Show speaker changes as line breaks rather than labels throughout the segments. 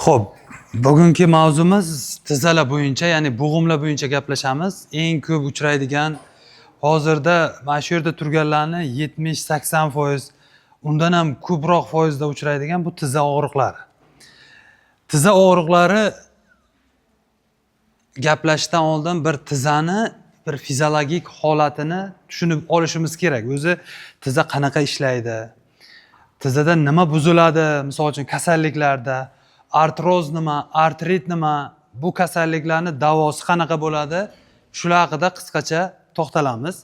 Xo'p, bugungi mavzumiz tizalar bo'yicha, ya'ni bo'g'imlar bo'yicha gaplashamiz. Eng ko'p uchraydigan hozirda mana shu yerda turganlarni 70-80%, undan ham ko'proq foizda uchraydigan bu tiza og'riqlari. Tiza og'riqlari gaplashishdan oldin bir tizani bir fiziologik holatini tushunib olishimiz kerak. O'zi tiza qanaqa ishlaydi? Tizada nima buziladi? Misol uchun kasalliklarda artroz nima, artrit nima, bu kasalliklarni davosi qanaqa bo'ladi? Shular haqida qisqacha to'xtalamiz.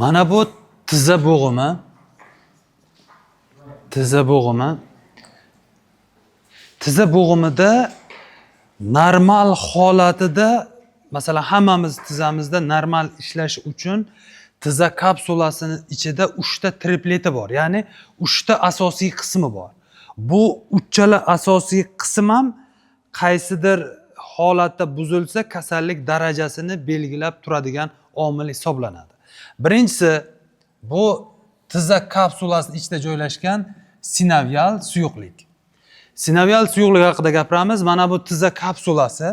Mana bu tiza bo'g'imi. Tiza bo'g'imi. Tiza bo'g'imida normal holatida, masalan, hammamiz tizamizda normal ishlashi uchun tiza kapsulasining ichida 3 ta tripleti bor. Ya'ni 3 ta asosiy qismi bor. Bu uchala asosiy qism ham qaysidir holatda buzilsa kasallik darajasini belgilab turadigan omil hisoblanadi. Birinchisi bu tiza kapsulasining ichida joylashgan sinovial suyuqlik. Sinovial suyuqlik haqida gapiramiz. Mana bu tiza kapsulasi.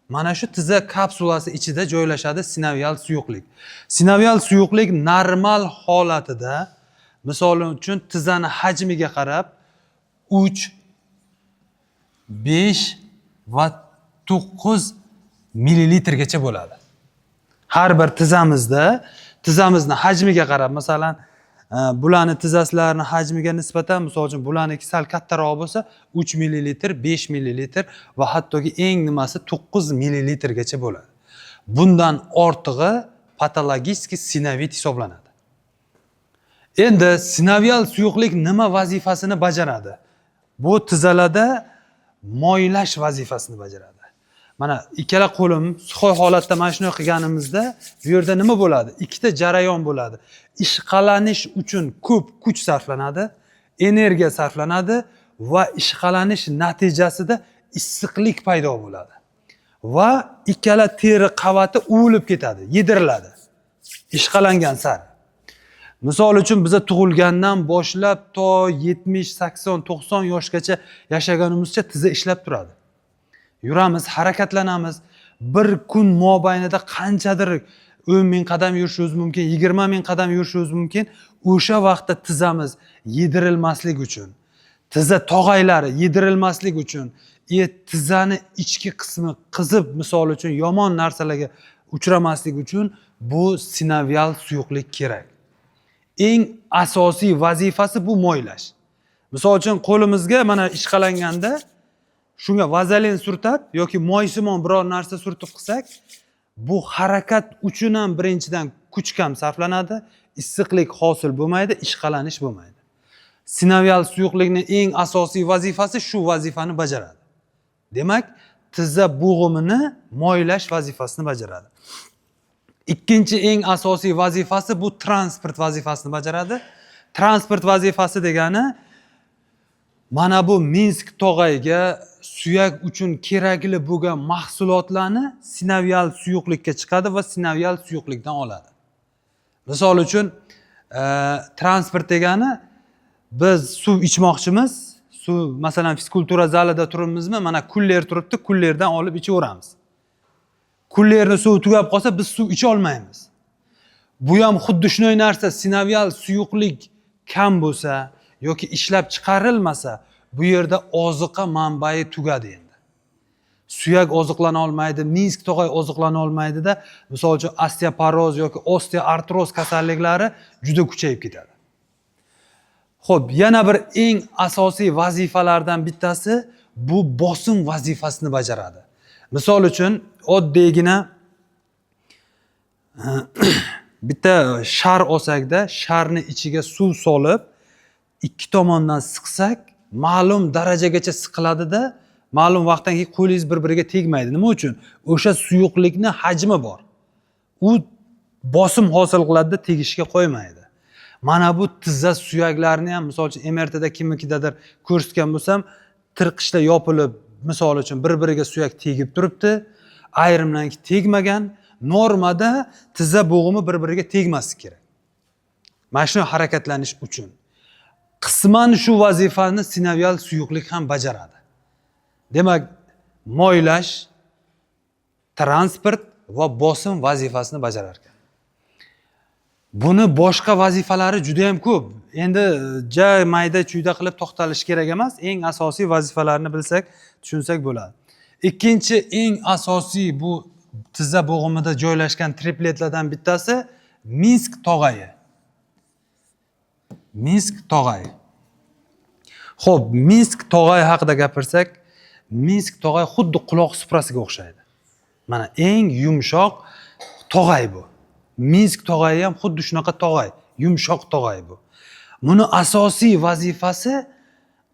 Mana shu tiza kapsulasi ichida joylashadi sinovial suyuqlik. Sinovial suyuqlik normal holatida, misol uchun tizani hajmiga qarab 3, 5 va 9 millilitrgacha bo'ladi. Har bir tizamizni hajmiga qarab, masalan, bularni tizaslarning hajmiga nisbatan, misol uchun bularniki sal kattaroq bo'lsa 3 millilitr, 5 millilitr va hattoki eng nimasi 9 millilitrgacha bo'ladi. Bundan ortig'i patologik sinovit hisoblanadi. Endi sinovial suyuqlik nima vazifasini bajaradi? Bu tizalarda moylash vazifasini bajaradi. Mana ikkala qo'lim suxoy holatda mana shuni qilganimizda bu yerda nima bo'ladi? Ikkita jarayon bo'ladi. Ishqalanish uchun ko'p kuch sarflanadi, energiya sarflanadi va ishqalanish natijasida issiqlik paydo bo'ladi. Va ikkala teri qavati uvilib ketadi, yediriladi. Ishqalangan sari. Misol uchun biz tug'ilgandan boshlab to 70, 80, 90 yoshgacha yashaganimizcha tiza ishlab turadi. Yuramiz, harakatlanamiz. Bir kun mobaynida qanchadir 10 ming qadam yurishimiz mumkin, 20 ming qadam yurishimiz mumkin. O'sha vaqtda tizamiz yedirilmaslik uchun, tiza tog'aylari yedirilmaslik uchun, tizani ichki qismi qizib, misol uchun yomon narsalarga uchramaslik uchun bu sinovial suyuqlik kerak. Eng asosiy vazifasi bu moylash. Misol uchun qo'limizga mana ishqalanganda shunga vazalin surtab yoki moysimon biror narsa surtib qilsak, bu harakat uchun ham birinchidan kuch kam sarflanadi, issiqlik hosil bo'lmaydi, ishqalanish bo'lmaydi. Sinovial suyuqlikning eng asosiy vazifasi shu vazifani bajaradi. Demak, tiza bo'g'imini moylash vazifasini bajaradi. Ikkinchi eng asosiy vazifasi bu transport vazifasini bajaradi. Transport vazifasi degani mana bu Minsk tog'ayga suyak uchun kerakli bo'lgan mahsulotlarni sinovial suyuqlikka chiqadi va sinovial suyuqlikdan oladi. Misol uchun transport degani biz suv ichmoqchimiz, suv masalan fizkultura zalida turibmizmi, mana kuller turibdi, kullerdan olib ichaveramiz. Kullerni suv tugab qolsa biz suv icha olmaymiz. Bu ham xuddi shunday narsa, sinovial suyuqlik kam bo'lsa yoki ishlab chiqarilmasa, bu yerda oziqa manbai tugadi endi. Suyak oziqlana olmaydi, Minsk tog'ay oziqlana olmaydi-da, misol uchun osteoporoz yoki osteoartroz kasalliklari juda kuchayib ketadi. Xo'p, yana bir eng asosiy vazifalardan bittasi bu bosim vazifasini bajaradi. Misol uchun oddiygina bitta shar olsakda, sharni ichiga suv solib, ikki tomondan siqsak, ma'lum darajagacha siqiladida, ma'lum vaqtdan keyin qo'lingiz bir-biriga tegmaydi. Nima uchun? O'sha suyuqlikni hajmi bor. U bosim hosil qiladi, tegishga qo'ymaydi. Mana bu tizza suyaklarni ham, misol uchun MRTda kimnikidadir ko'rsatgan bo'lsam, tirqishda yopilib, misol uchun bir-biriga suyak tegib turibdi, ayrimlarga tegmagan. Normada tizza bo'g'imi bir-biriga tegmasligi kerak. Mana shu harakatlanish uchun. Qisman shu vazifani sinovial suyuqlik ham bajaradi. Demak, moylash, transport va bosim vazifasini bajarar ekan. Buni boshqa vazifalari juda ham ko'p. Endi mayda chuyda qilib to'xtalish kerak emas. Eng asosiy vazifalarni bilsak, tushunsak bo'ladi. Ikkinchi eng asosiy bu tizza bo'g'imida joylashgan tripletlardan bittasi Minsk tog'ayi. Minsk tog'ayi. Xo'p, Minsk tog'ayi haqida gapirsak, Minsk tog'ayi xuddi quloq suprasiga o'xshaydi. Mana eng yumshoq tog'ay bu. Minsk tog'ayi ham xuddi shunaqa tog'ay, yumshoq tog'ay bu. Buni asosiy vazifasi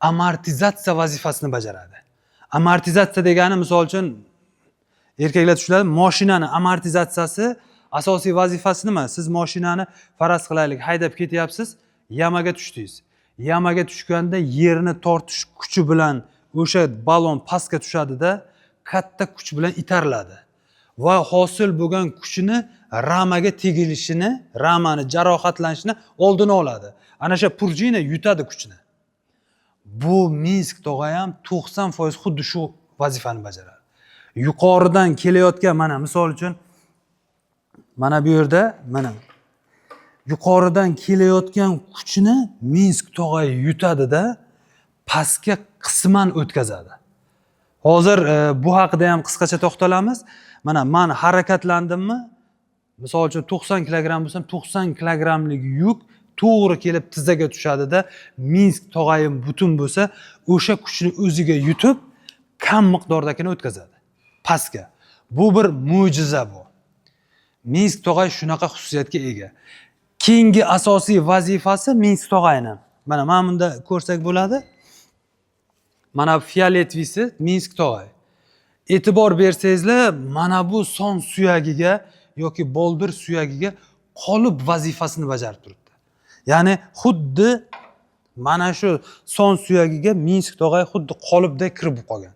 amortizatsiya vazifasini bajaradi. Amortizatsiya degani, misol uchun erkaklar tushunadi, mashinani amortizatsiyasi asosiy vazifasi nima? Siz mashinani faraz qilaylik, haydab ketyapsiz, yamaga tushdingiz. Yamaga tushganda yerni tortish kuchi bilan o'sha ballon pastga tushadi-da, katta kuch bilan itariladi. Va hosil bo'lgan kuchini ramaga tegilishini, ramani jarohatlanishini oldini oladi. Ana shu purjina yutadi kuchni. Bu Minsk tog'ayi ham 90% xuddi shu vazifani bajaradi. Yuqoridan kelayotgan, mana misol uchun mana bu yerda mana yuqoridan kelayotgan kuchni Minsk tog'ayi yutadi-da, pastga qisman o'tkazadi. Hozir bu haqida ham qisqacha to'xtalamiz. Mana men harakatlandimmi? Misol uchun 90 kilogramm bo'lsam, 90 kilogramlik yuk to'g'ri kelib tizzaga tushadi-da, Minsk tog'ayi butun bo'lsa, o'sha kuchni o'ziga yutib, kam miqdordagini o'tkazadi pastga. Bu bir mo'jiza bu. Minsk tog'ayi shunaqa xususiyatga ega. Keyingi asosiy vazifasi Minsk tog'ayining. Mana bunda ko'rsak bo'ladi. Mana fiolatvisi Minsk tog'ayi. E'tibor bersangizlar, mana bu son suyagiga yoki boldir suyagiga qolib vazifasini bajarib turibdi. Ya'ni xuddi mana shu son suyagiga Minsk tog'ayi xuddi qolibday kirib qolgan.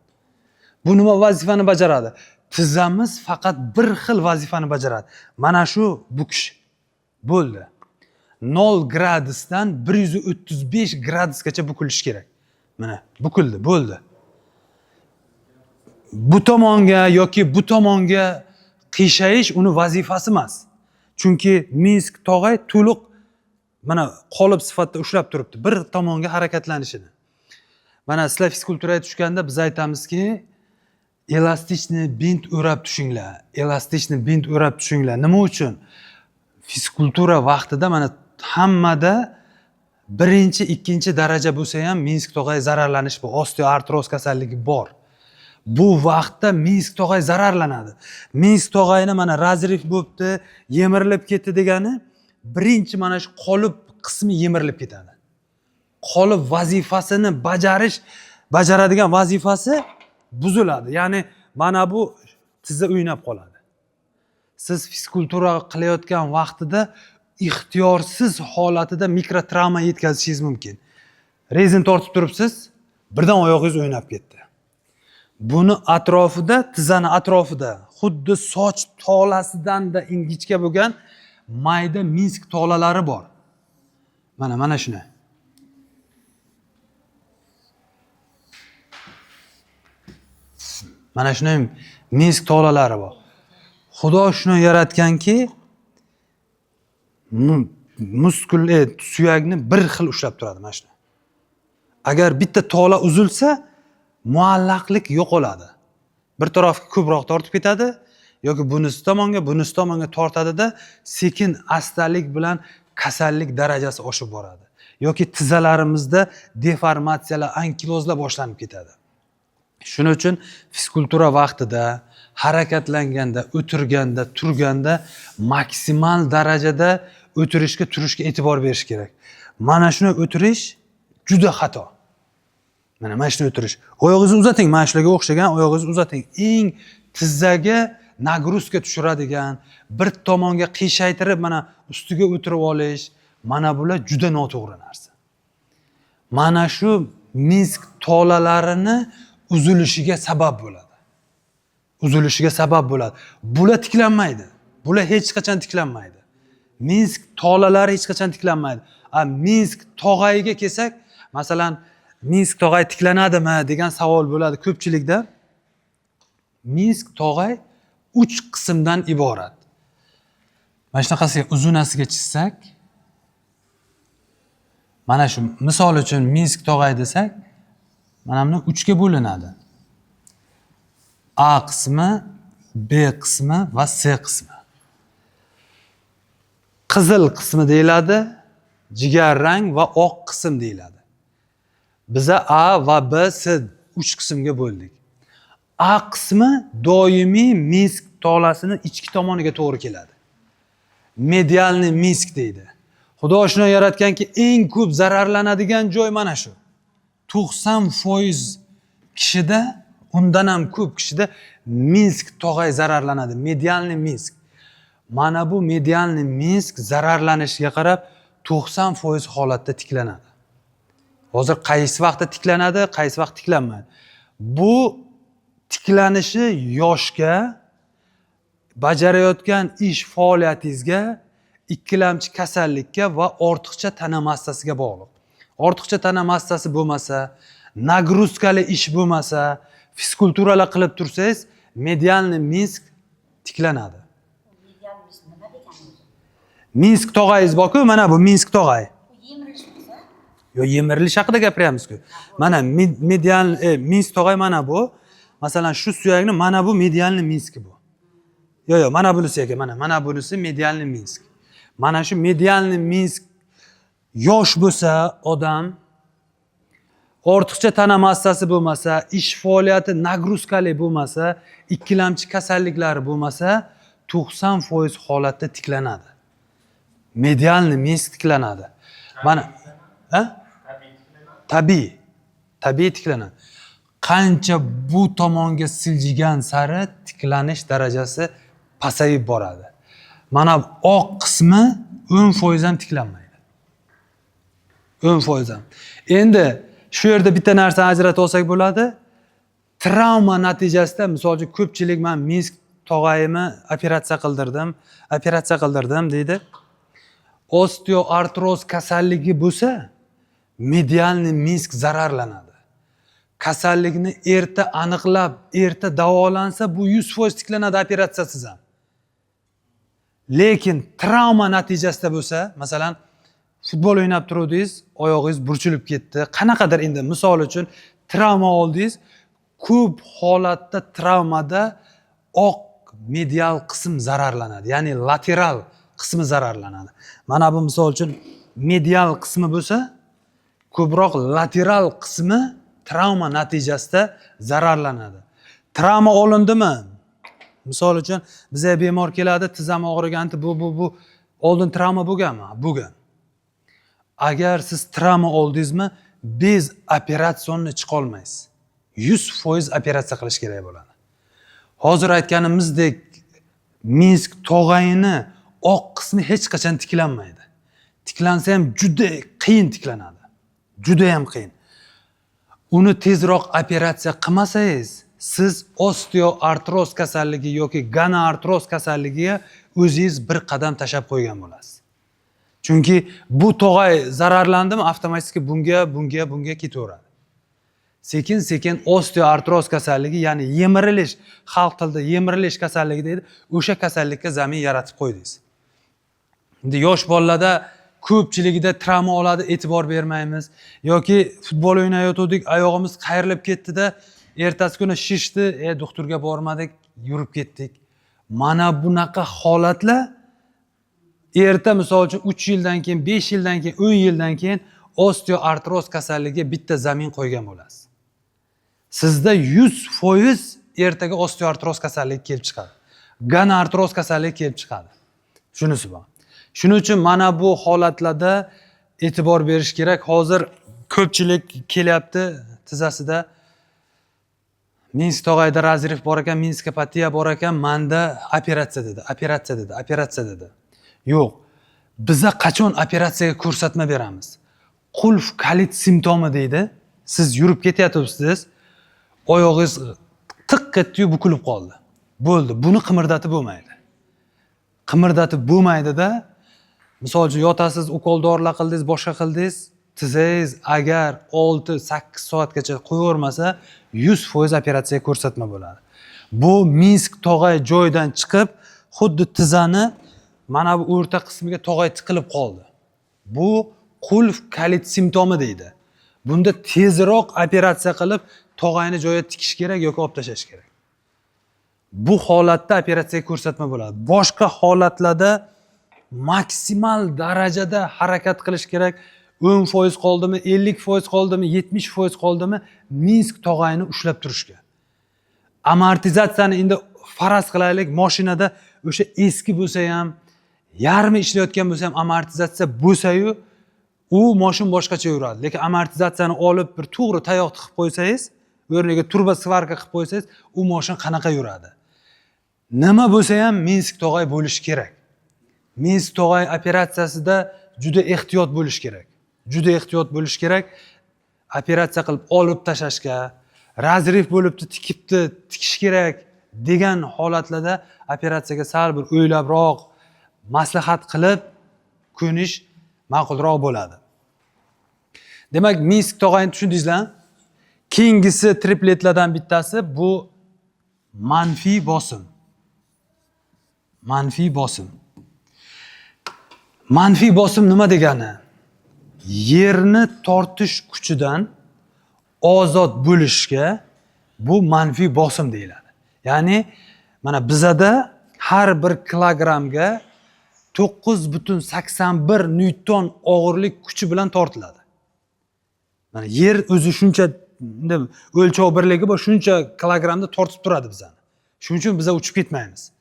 Bu nima vazifani bajaradi? Tizzamiz faqat bir xil vazifani bajaradi. Mana shu bukish. Bo'ldi. 0 gradusdan 135 gradusgacha bukilish kerak. Mana bukildi, bo'ldi. Bu tomonga yoki bu tomonga qiyshaysh uni vazifasi emas. Chunki Minsk tog'ayi to'liq mana qolib sifatida ushlab turibdi bir tomonga harakatlanishini. Mana sizlar fizkulturaga tushganda biz aytamizki, elastikni bint o'rab tushinglar. Elastikni bint o'rab tushinglar. Nima uchun? Fizkultura vaqtida mana hammada birinchi, ikkinchi daraja bo'lsa ham Minsk tog'ayi zararlanish bu osteoartroz kasalligi bor. Bu vaqtda Minsk tog'ayi zararlanadi. Minsk tog'ayini mana razrif bo'pti, yemirilib ketdi degani, birinchi mana shu qolib qismi yemirilib ketadi. Qolib vazifasini bajaradigan vazifasi buziladi. Ya'ni mana bu tizza o'ynab qoladi. Siz fizkultura qilayotgan vaqtida ixtiyorsiz holatida mikrotravma yetkazishingiz mumkin. Rezin tortib turibsiz, birdan oyog'ingiz o'ynab ketdi. Buni atrofida, tizzani atrofida xuddi soch tolasidan-da ingichka bo'lgan mayda Minsk tolalari bor. Mana shuni. Mana shuni Minsk tolalari bor. Xudo shuni yaratganki, muskul suyakni bir xil ushlab turadi mana shuni. Agar bitta tola uzilsa, muallaqlik yo'qoladi. Bir tarafga ko'proq tortib ketadi yoki bunisi tomonga tortadi-da, sekin astalik bilan kasallik darajasi oshib boradi. Yoki tizzalarimizda deformatsiyalar, ankilozlar boshlanib ketadi. Shuning uchun fizkultura vaqtida harakatlanganda, o'tirganda, turganda maksimal darajada o'tirishga, turishga e'tibor berish kerak. Mana shuni o'tirish juda xato. Mana shuni o'tirish. Oyog'ingizni uzating, mana shularga o'xshagan oyog'ingizni uzating. Eng tizzaga nagruzka tushiradigan, bir tomonga qiyshaytirib mana ustiga o'tirib olish, mana bular juda noto'g'ri narsa. Mana shu Minsk tolalarini uzilishiga sabab bo'ladi. Uzilishiga sabab bo'ladi. Bular tiklanmaydi. Bular hech qachon tiklanmaydi. Minsk tolalari hech qachon tiklanmaydi. Minsk tog'ayiga kelsak, masalan, Minsk tog'ay tiklanadimi degan savol bo'ladi ko'pchilikda. Minsk tog'ay 3 qismdan iborat. Mana shunaqasiga uzunasiga chizsak, mana shu misol uchun Minsk tog'ay desak, mana buni 3 ga bo'linadi. A qismi, B qismi va C qismi. Qizil qismi deyiladi, jigarrang va oq qism deyiladi. Biza A va B, C 3 qismga bo'ldik. A qismi doimiy Minsk tog'lasini ichki tomoniga to'g'ri keladi. Medialniy Minsk deydi. Xudo shuni yaratganki, eng ko'p zararlanadigan joy mana shu. 90% kishida, undan ham ko'p kishida Minsk tog'ay zararlanadi. Medialniy Minsk. Mana bu medialniy Minsk zararlanishiga qarab 90% holatda tiklanadi. Hozir qaysi vaqtda tiklanadi, qaysi vaqt tiklanmaydi. Bu tiklanishi yoshga, bajarayotgan ish faoliyatingizga, ikkilamchi kasallikka va ortiqcha tana massasiga bog'liq. Ortiqcha tana massasi bo'lmasa, nagruzkali ish bo'lmasa, fiskulturalar qilib tursangiz, medialniy Minsk tiklanadi. Minsk tog'ayingiz borku, mana bu Minsk tog'ay. Yo, yemirilish haqida gapiramiz-ku. Mana medial Minsk tog'ay mana bu. Masalan, shu suyakni mana bu medialniy Minsk bu. Yo, mana bunisi ekan, mana bunisi medialniy Minsk. Mana shu medialniy Minsk yosh bo'lsa, odam ortiqcha tana massasi bo'lmasa, ish faoliyati nagruzkali bo'lmasa, ikkilamchi kasalliklari bo'lmasa, 90% holatda tiklanadi. Medialniy Minsk tiklanadi. Mana tabiiy tiklanadi. Qancha bu tomonga siljigan sari tiklanish darajasi pasayib boradi. Mana oq qismi 10% ham tiklanmaydi. 10% ham. Endi shu yerda bitta narsani ajratib olsak bo'ladi. Travma natijasida, misol uchun ko'pchilik men Minsk tog'ayimni operatsiya qildirdim deydi. Osteoartroz kasalligi bo'lsa, medialniy Minsk zararlanadi. Kasallikni erta aniqlab, erta davolansa, bu 100% tiklanadi operatsiyasiz ham. Lekin travma natijasida bo'lsa, masalan, futbol o'ynab turuvdingiz, oyog'ingiz burchilib ketdi. Qanaqadir endi misol uchun travma oldingiz, ko'p holatda travmada oq medial qism zararlanadi, ya'ni lateral qismi zararlanadi. Mana bu misol uchun medial qismi bo'lsa, ko'proq lateral qismi travma natijasida zararlanadi. Travma olindimi? Misol uchun bizga bemor keladi, tizam og'riganda bu oldin travma bo'lganmi? Bo'lgan. Agar siz travma oldingizmi, biz operatsiyonni chiqa olmaysiz. 100% operatsiya qilish kerak bo'ladi. Hozir aytganimizdek, Minsk tog'ayini oq qismi hech qachon tiklanmaydi. Tiklansa ham juda qiyin tiklanadi. Juda ham qiyin. Uni tezroq operatsiya qilmasangiz, siz osteoartroz kasalligi yoki gonoartroz kasalligiga o'zingiz bir qadam tashab qo'ygan bo'lasiz. Chunki bu tog'ay zararlandimi, avtomatik bunga ketaveradi. Sekin-sekin osteoartroz kasalligi, ya'ni yemirilish, xalq tilida yemirilish kasalligi deydi, o'sha kasallikka zamin yaratib qo'ydingiz. Endi yosh bolalarda ko'pchiligida travma oladi, e'tibor bermaymiz. Yoki futbol o'ynayotgandik, oyog'imiz qayrilib ketdi-da, ertasi kuni shishdi, doktorga bormadik, yurib ketdik. Mana bunaqa holatlar erta misol uchun 3 yildan keyin, 5 yildan keyin, 10 yildan keyin osteoartroz kasalligiga bitta zamin qo'ygan bo'lasiz. Sizda 100% ertaga osteoartroz kasalligi kelib chiqadi. Gonartroz kasalligi kelib chiqadi. Shunisi bor. Shuning uchun mana bu holatlarda e'tibor berish kerak. Hozir ko'pchilik kelyapti tizzasida Minsk tog'ayda razriv bor ekan, minskopatiya bor ekan, menda operatsiya dedi. Yo'q. Biza qachon operatsiyaga ko'rsatma beramiz? Qulf kalit simptomi deydi. Siz yurib ketyapsiz, oyog'ingiz tiq etdi-yu bukilib qoldi. Bo'ldi. Buni qimirdatib bo'lmaydi. Qimirdatib bo'lmaydi-da. Misol uchun yotasiz, ukol dorilar qildingiz, boshqa qildingiz, tizangiz agar 6-8 soatgacha qo'yavermasa, 100% operatsiyaga ko'rsatma bo'ladi. Bu Minsk tog'ay joydan chiqib, xuddi tizani mana bu o'rta qismiga tog'ay tiqilib qoldi. Bu qulf kalit simptomi deydi. Bunda tezroq operatsiya qilib, tog'ayni joyiga tikish kerak yoki olib tashlash kerak. Bu holatda operatsiyaga ko'rsatma bo'ladi. Boshqa holatlarda maksimal darajada harakat qilish kerak. 10% qoldimi, 50% qoldimi, 70% qoldimi, Minsk tog'ayni ushlab turishga. Amortizatsiyani endi faraz qilaylik, mashinada o'sha eski bo'lsa ham, yarmi ishlayotgan bo'lsa ham amortizatsiya bo'lsa-yu, u mashin boshqacha yuradi. Lekin amortizatsiyani olib bir to'g'ri tayoq tiqib qo'ysangiz, o'rniga turba svarka qilib qo'ysangiz, u mashin qanaqa yuradi? Nima bo'lsa ham Minsk tog'ay bo'lish kerak. Minsk tog'ay operatsiyasida juda ehtiyot bo'lish kerak. Juda ehtiyot bo'lish kerak. Operatsiya qilib olib tashlashga, razriv bo'libdi, tikibdi, tikish kerak degan holatlarda operatsiyaga sal bir o'ylabroq maslahat qilib ko'nish ma'qulroq bo'ladi. Demak, Minsk tog'ayni tushundingizlar? Keyingisi tripletlardan bittasi bu manfiy bosim. Manfiy bosim. Manfiy bosim nima degani? Yerni tortish kuchidan ozod bo'lishga bu manfiy bosim deyiladi. Ya'ni mana bizada har 1 kilogramga 9,81 newton og'irlik kuchi bilan tortiladi. Mana yer o'zi shuncha o'lchov birligi bor, shuncha kilogramda tortib turadi bizani. Shuning uchun biz uchib ketmaymiz.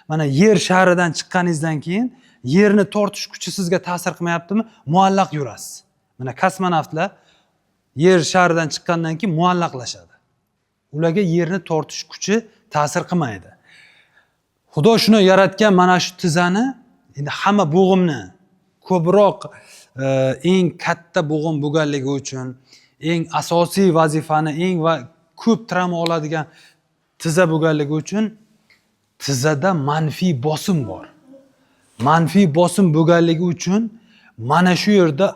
Mana yer sharidan chiqqaningizdan keyin yerni tortish kuchi sizga ta'sir qilmayaptimi? Muallaq yurasiz. Mana kosmonavtlar yer sharidan chiqqandan keyin muallaqlashadi. Ularga yerni tortish kuchi ta'sir qilmaydi. Xudo shuni yaratgan mana shu tizani, endi hamma bo'g'imni ko'proq eng katta bo'g'im bo'lganligi uchun, eng asosiy vazifani, eng ko'p travma oladigan tiza bo'lganligi uchun tizada manfiy bosim bor. Manfiy bosim bo'lganligi uchun mana shu yerda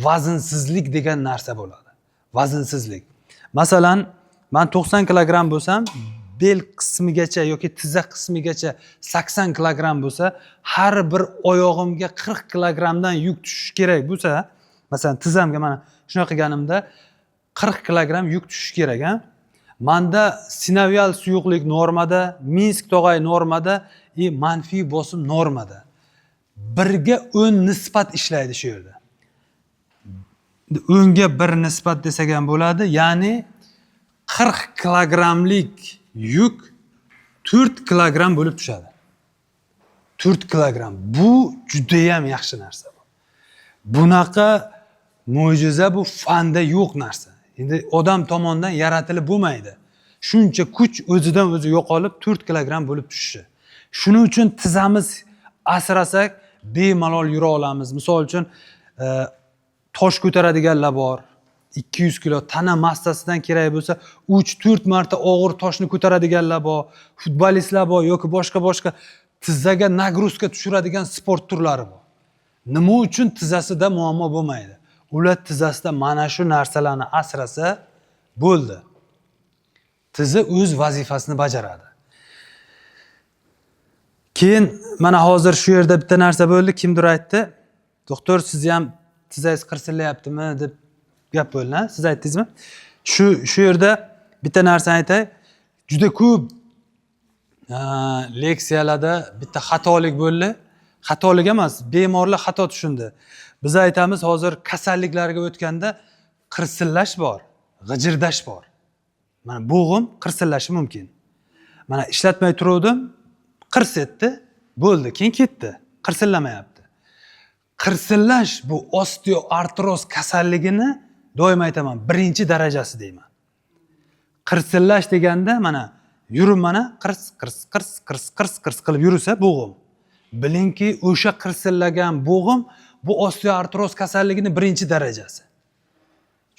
vazinsizlik degan narsa bo'ladi. Vazinsizlik. Masalan, men 90 kilogram bo'lsam, bel qismigacha yoki tizza qismigacha 80 kilogram bo'lsa, har bir oyog'imga 40 kilogramdan yuk tushish kerak bo'lsa, masalan, tizzamga mana shunaqa qilganimda 40 kilogram yuk tushish kerak, ha? Manda sinovial suyuqlik normada, Minsk tog'ay normada, manfiy bosim normada. 1 ga 10 nisbat ishlaydi shu yerda. 10 ga 1 nisbat desak ham bo'ladi, ya'ni 40 kilogramlik yuk 4 kilogram bo'lib tushadi. 4 kilogram. Bu juda ham yaxshi narsa. Bunaqa mo'jiza bu fanda yo'q narsa. Endi odam tomonidan yaratilib bo'lmaydi. Shuncha kuch o'zidan o'zi yo'qolib 4 kilogram bo'lib tushishi. Shuning uchun tizamiz asrasak bemalol yura olamiz. Misol uchun tosh ko'taradiganlar bor. 200 kilo tana massasidan kerak bo'lsa 3-4 marta og'ir toshni ko'taradiganlar bor. Futbolistlar bor yoki boshqa tizzaga nagruzka tushiradigan sport turlari bor. Nima uchun tizzasida muammo bo'lmaydi? Ular tizzasida mana shu narsalarni asrasa bo'ldi. Tizza o'z vazifasini bajaradi. Keyin mana hozir shu yerda bitta narsa bo'ldi, kimdir aytdi. Doktor, siz ham tizzangiz qirsillayaptimi deb gap bo'ldi, siz aytdingizmi? Shu yerda bitta narsa aytay. Juda ko'p leksiyalarda bitta xatolik bo'ldi. Xatolik emas, bemorlar xato tushundi. Biz aytamiz, hozir kasalliklarga o'tganda qirsillash bor, g'ijirdash bor. Mana bo'g'im qirsillashi mumkin. Mana ishlatmay turuvdim, qirs etdi, bo'ldi, keyin ketdi. Qirsillamayapti. Qirsillash bu osteoartroz kasalligini doim aytaman, birinchi darajasi deyman. Qirsillash deganda mana yurib mana qirs qilib yursa bo'g'im. Bilingki, o'sha qirsillagan bo'g'im bu osteoartroz kasalligini birinchi darajasi.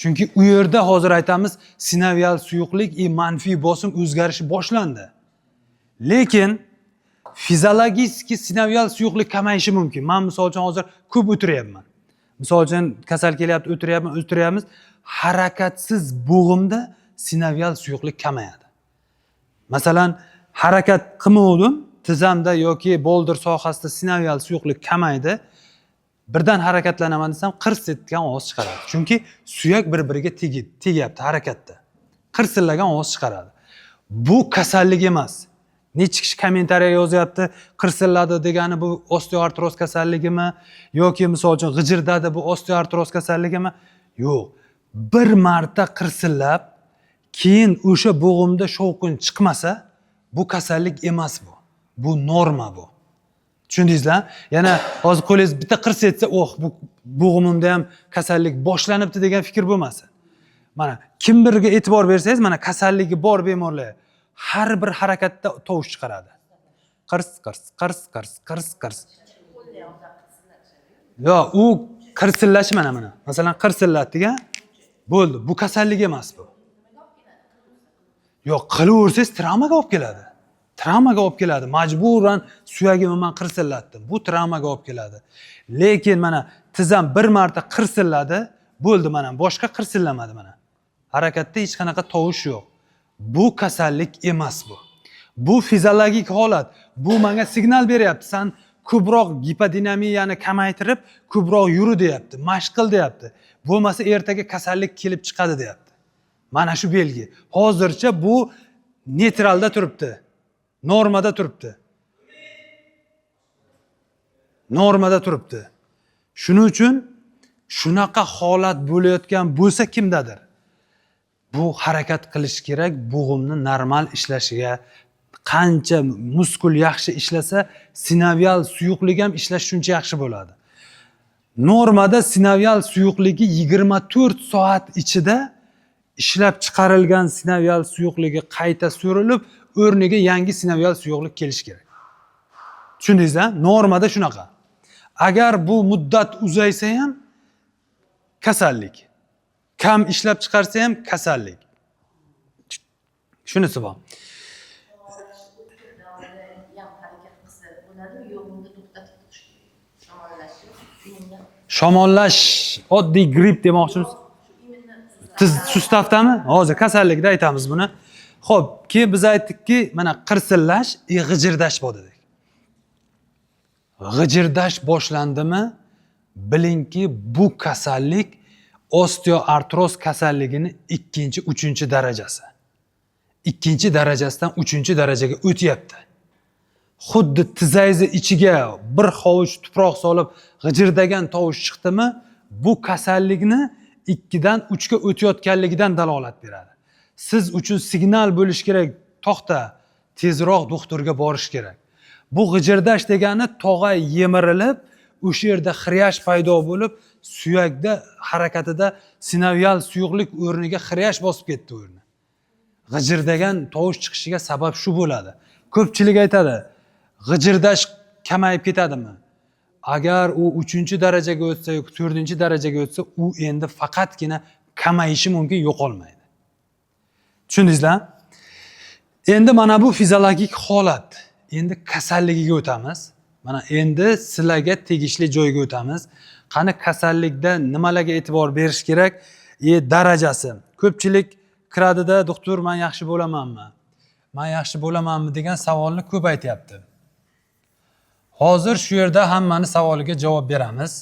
Chunki u yerda hozir aytamiz, sinovial suyuqlik manfiy bosim o'zgarishi boshlandi. Lekin fiziologik sinovial suyuqlik kamayishi mumkin. Men misol uchun hozir ko'p o'tiryapman. Misol uchun kasal kelyapti, o'tiryapmiz. Harakatsiz bo'g'imda sinovial suyuqlik kamayadi. Masalan, harakat qilmadim, tizamda yoki boldir sohasida sinovial suyuqlik kamaydi. Birdan harakatlanaman desam, qirs etgan ovoz chiqaradi. Chunki suyak bir-biriga tegyapti harakatda. Qirsillagan ovoz chiqaradi. Bu kasallik emas. Necha kishi kommentariya yozyapti, qirsilladi degani bu osteoartroz kasalligimi yoki misol uchun g'ijirdadi bu osteoartroz kasalligimi? Yo'q. Bir marta qirsillab, keyin o'sha bo'g'imda shovqin chiqmasa, bu kasallik emas bu. Bu norma bu. Tushundingizlar? Yana hozir qo'lingiz bitta qirs etsa, bu bo'g'imimda ham kasallik boshlanibdi degan fikr bo'lmasin. Mana kimlarga e'tibor bersangiz, mana kasalligi bor bemorlar har bir harakatda tovush chiqaradi. Qirs. Yo, u qirsillash mana. Masalan, qirsillatdiga bo'ldi. Bu kasallik emas bu. Yo'q, qilaversangiz travmaga olib keladi. Travmaga olib keladi. Majburan suyagimni men qirsillatdim. Bu travmaga olib keladi. Lekin mana tizam bir marta qirsilladi, bo'ldi mana. Boshqa qirsillamadi mana. Harakatda hech qanaqa tovush yo'q. Bu kasallik emas bu. Bu fiziologik holat. Bu menga signal beryapti. Sen ko'proq gipodinamiyani kamaytirib, ko'proq yuri deyapti, mashq qil deyapti. Bo'lmasa ertaga kasallik kelib chiqadi deyapti. Mana shu belgi. Hozircha bu neytralda turibdi. Normada turibdi. Normada turibdi. Shuning uchun shunaqa holat bo'layotgan bo'lsa kimdadir? Bu harakat qilish kerak, bo'g'imni normal ishlashiga. Qancha muskul yaxshi ishlasa, sinovial suyuqlik ham ishlash shuncha yaxshi bo'ladi. Normada sinovial suyuqligi 24 soat ichida ishlab chiqarilgan sinovial suyuqligi qayta so'rilib, o'rniga yangi sinovial suyuqlik kelish kerak. Tushundingizmi? Normada shunaqa. Agar bu muddat uzaysa ham kasallik. Kam ishlab chiqarsa ham kasallik. Shunisi bor. Shamollash oddiy gripp demoqchimiz. Sustavdami? Hozir kasallikda aytamiz buni. Xo'p, keyin biz aytdikki, mana qirsillash, g'ijirdash bor dedik. G'ijirdash boshlandimi? Bilingki, bu kasallik osteoartroz kasalligining 2-chi, 3-chi darajasi. 2-chi darajasidan 3-chi darajaga o'tyapti. Xuddi tizangizni ichiga bir hovuch tuproq solib g'ijirdagan tovush chiqdimi, bu kasallikni 2dan 3ga o'tayotganligidan dalolat beradi. Siz uchun signal bo'lish kerak, to'xta, tezroq doktorga borish kerak. Bu g'ijirdash degani tog'ay yemirilib, o'sha yerda xiriyash paydo bo'lib, suyakda harakatida sinovial suyuqlik o'rniga xiriyash bosib ketdi o'rni. G'ijirdagan tovush chiqishiga sabab shu bo'ladi. Ko'pchilik aytadi, g'ijirdash kamayib ketadimi? Agar u 3-darajaga o'tsa yoki 4-darajaga o'tsa, u endi faqatgina kamayishi mumkin, yo'qolmaydi. Tushundingizlar? Endi mana bu fiziologik holat. Endi kasalligiga o'tamiz. Mana endi sizlarga tegishli joyga o'tamiz. Qani kasallikda nimalarga e'tibor berish kerak? Darajasi. Ko'pchilik kiradida, doktor, men yaxshi bo'lamanmi? Men yaxshi bo'lamanmi degan savolni ko'p aytayapti. Hozir shu yerda hammani savoliga javob beramiz.